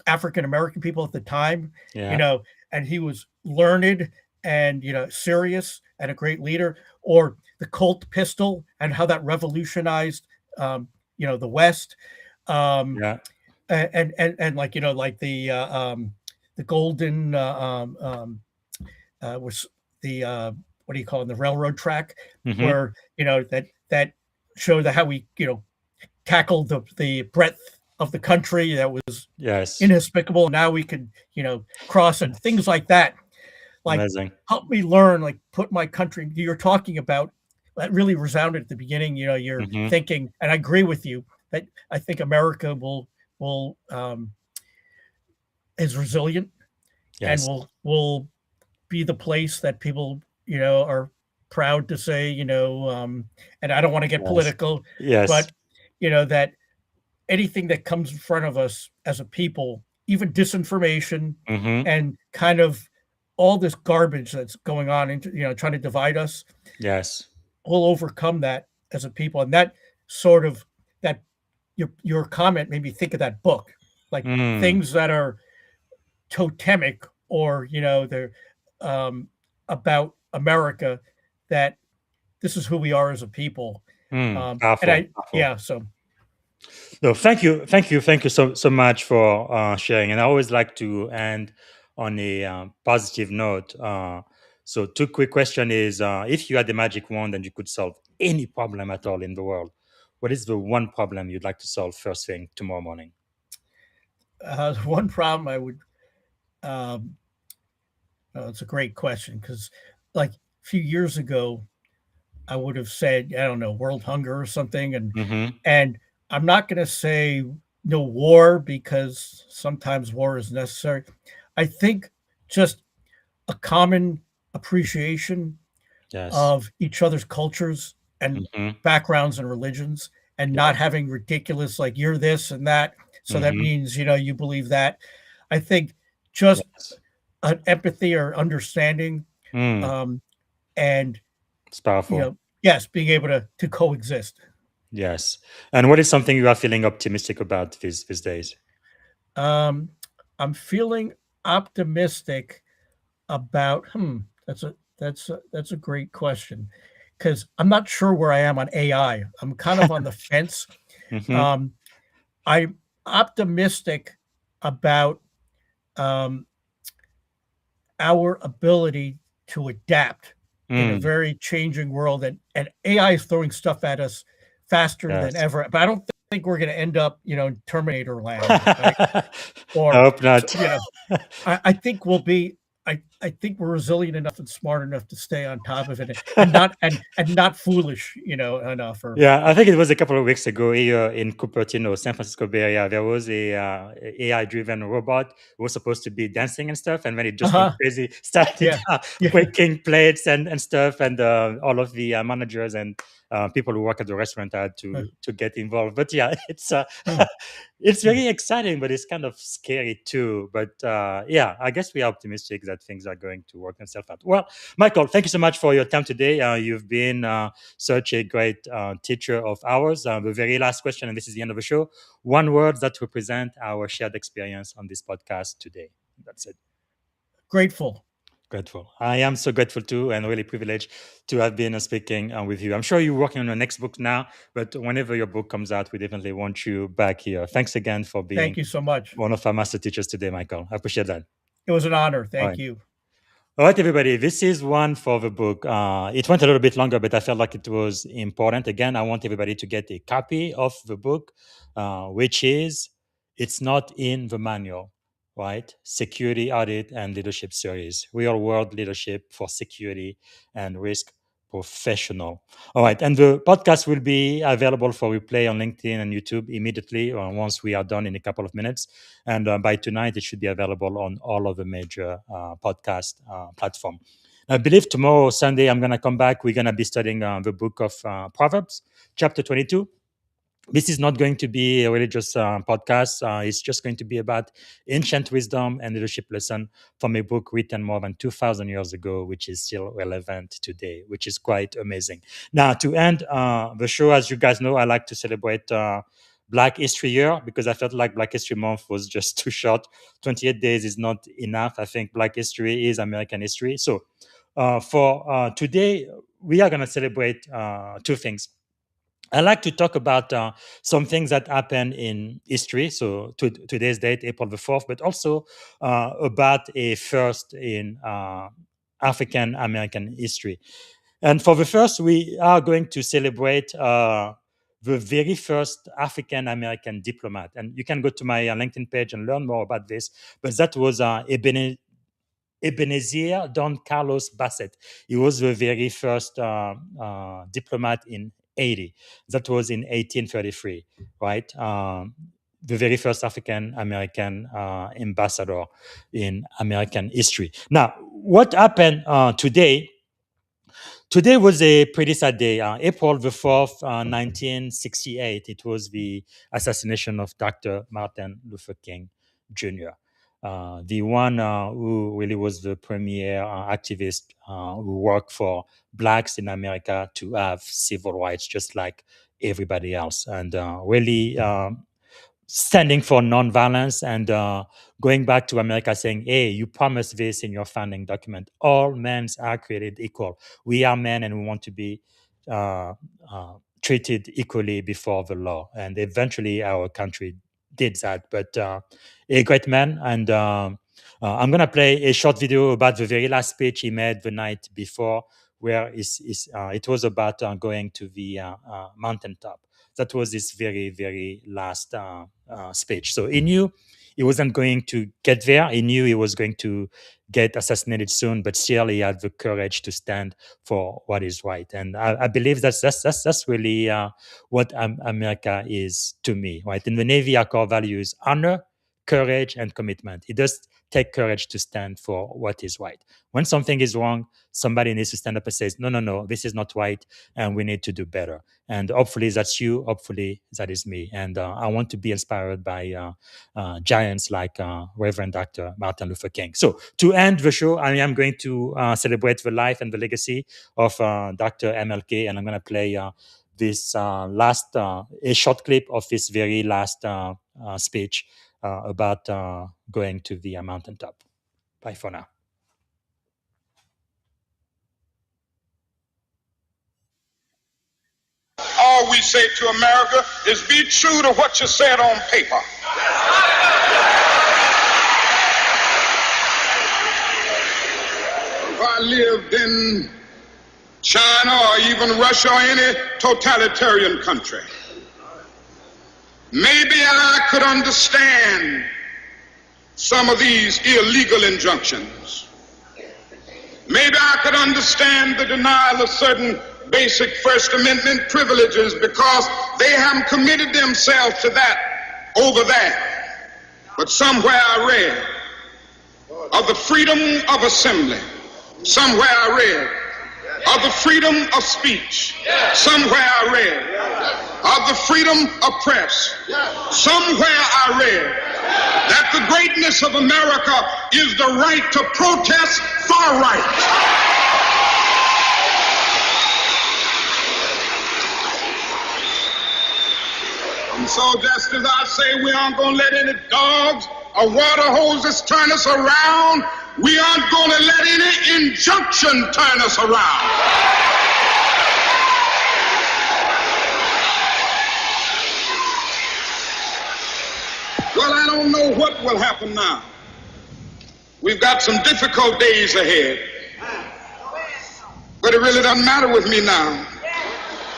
African American people at the time, you Yeah. know, and he was learned and, serious and a great leader. Or the Colt pistol and how that revolutionized, the West, um, Yeah. and like, like the golden was the what do you call it, the railroad track, Mm-hmm. where, that showed how we, tackled the breadth of the country that was Yes. inhospitable. Now we could, cross, and things like that. Like, Amazing. help me learn, like, put my country, you're talking about, that really resounded at the beginning. You're Mm-hmm. thinking, and I agree with you, that I think America will is resilient, and Yes. will be the place that people, are proud to say, and I don't want to get Yes. political, Yes. but, that anything that comes in front of us as a people, even disinformation Mm-hmm. and kind of all this garbage that's going on into, trying to divide us, Yes. we'll overcome that as a people. And that sort of, that your comment made me think of that book, like Mm. things that are totemic, or, they're um, about America, that this is who we are as a people. Mm. And Powerful. Powerful. yeah, so No, thank you so much for sharing. And I always like to end on a positive note. So, two quick question is: if you had the magic wand and you could solve any problem at all in the world, what is the one problem you'd like to solve first thing tomorrow morning? one problem I would, um, it's a great question, because, like, a few years ago, I would have said, I don't know, world hunger or something, Mm-hmm. and I'm not going to say no war, because sometimes war is necessary. I think just a common appreciation Yes. of each other's cultures and Mm-hmm. backgrounds and religions, and Yeah. not having ridiculous, like, you're this and that, so that Mm-hmm. means, you believe that. I think just Yes. an empathy or understanding, Mm. um, and, It's powerful. yes, being able to coexist. Yes. And what is something you are feeling optimistic about these days? Um, I'm feeling optimistic about, that's That's a great question, because I'm not sure where I am on AI. I'm kind of on the fence. Mhm. I'm optimistic about um, our ability to adapt in a Mm. very changing world, and AI is throwing stuff at us faster than Yes. ever. But I don't think we're going to end up, in Terminator land, right? I Or hope not. I think we'll be. I think we're resilient enough and smart enough to stay on top of it, and not foolish, enough. Or Yeah, I think it was a couple of weeks ago here in Cupertino, San Francisco Bay Area. There was a AI-driven robot who was supposed to be dancing and stuff, and when it just went uh-huh, crazy, started yeah, yeah, breaking plates and stuff, and all of the managers and people who work at the restaurant had to get involved. But yeah, it's mm, it's mm. very exciting, but it's kind of scary too. But yeah, I guess we are optimistic that things are going to work themselves out. Well, Michael, thank you so much for your time today. You've been such a great teacher of ours. The very last question, and this is the end of the show. One word that represent our shared experience on this podcast today. That's it. Grateful. Grateful. I am so grateful too, and really privileged to have been speaking with you. I'm sure you're working on your next book now, but whenever your book comes out, we definitely want you back here. Thanks again for Thank being you so much. one of our master teachers today, Michael. I appreciate that. It was an honor. All Thank right. you. All right, everybody. This is one for the book. It went a little bit longer, but I felt like it was important. Again, I want everybody to get a copy of the book, which is it's not in the manual, right? Security Audit and Leadership Series, Real World Leadership for Security and Risk Professional. All right, and the podcast will be available for replay on LinkedIn and YouTube immediately once we are done in a couple of minutes. And by tonight, it should be available on all of the major podcast platform. I believe tomorrow, Sunday, I'm going to come back. We're going to be studying the book of Proverbs, chapter 22. This is not going to be a religious podcast. It's just going to be about ancient wisdom and leadership lesson from a book written more than 2,000 years ago, which is still relevant today, which is quite amazing. Now, to end the show, as you guys know, I like to celebrate Black History Year because I felt like Black History Month was just too short. 28 days is not enough. I think Black history is American history. So for today, we are going to celebrate two things. I like to talk about some things that happened in history. So today's date, April the 4th, but also about a first in African American history. And for the first, we are going to celebrate the very first African American diplomat. And you can go to my LinkedIn page and learn more about this. But that was Ebenezer Don Carlos Bassett. He was the very first diplomat in Haiti. That was in 1833, right? The very first African American ambassador in American history. Now, what happened today? Today was a pretty sad day. April the 4th, 1968, it was the assassination of Dr. Martin Luther King Jr., the one who really was the premier activist who worked for Blacks in America to have civil rights just like everybody else. And really standing for nonviolence and going back to America saying, hey, you promised this in your founding document. All men are created equal. We are men and we want to be uh, treated equally before the law. And eventually our country did that. But a great man. And I'm going to play a short video about the very last speech he made the night before, where it was about going to the mountaintop. That was his very, very last speech. So he knew he wasn't going to get there. He knew he was going to get assassinated soon, but still he had the courage to stand for what is right. And I believe that's really what America is to me, right? In the Navy, our core values honor, courage, and commitment. It does take courage to stand for what is right. When something is wrong, somebody needs to stand up and say, no, no, no, this is not right, and we need to do better. And hopefully that's you. Hopefully that is me. And I want to be inspired by giants like Reverend Dr. Martin Luther King. So to end the show, I am going to celebrate the life and the legacy of Dr. MLK, and I'm going to play this last, a short clip of his very last speech about going to the mountaintop. Bye for now. all we say to America is be true to what you said on paper. If I lived in China or even Russia or any totalitarian country, maybe I could understand some of these illegal injunctions. Maybe I could understand the denial of certain basic First Amendment privileges because they haven't committed themselves to that over there. But somewhere I read of the freedom of assembly. Somewhere I read of the freedom of speech. Somewhere I read of the freedom of press. Somewhere I read that the greatness of America is the right to protest far right. And so just as I say we aren't going to let any dogs or water hoses turn us around, we aren't going to let any injunction turn us around. Well, I don't know what will happen now. We've got some difficult days ahead. But it really doesn't matter with me now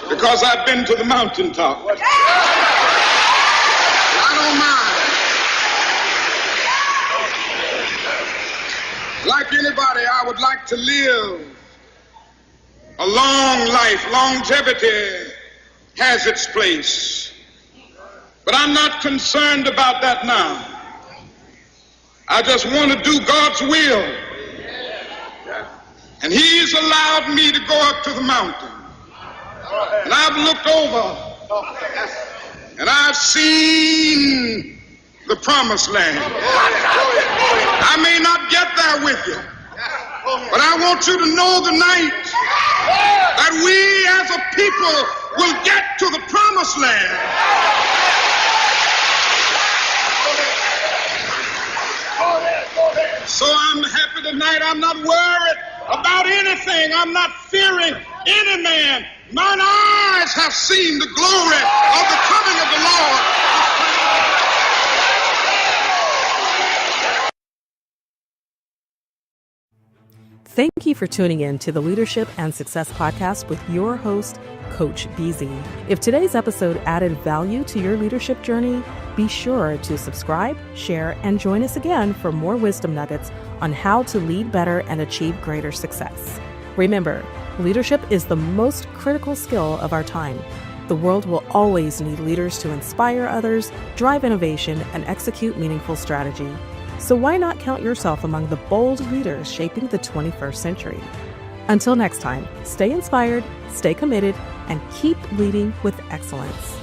because I've been to the mountaintop. I don't mind. Like anybody, I would like to live a long life. Longevity has its place. But I'm not concerned about that now. I just want to do God's will. And He's allowed me to go up to the mountain. And I've looked over and I've seen the promised land. I may not get there with you, but I want you to know tonight that we as a people will get to the promised land. So I'm happy tonight. I'm not worried about anything. I'm not fearing any man. Mine eyes have seen the glory of the coming of the Lord. Thank you for tuning in to the Leadership and Success Podcast with your host, Coach BZ. If today's episode added value to your leadership journey, be sure to subscribe, share, and join us again for more wisdom nuggets on how to lead better and achieve greater success. Remember, leadership is the most critical skill of our time. The world will always need leaders to inspire others, drive innovation, and execute meaningful strategy. So why not count yourself among the bold leaders shaping the 21st century? Until next time, stay inspired, stay committed, and keep leading with excellence.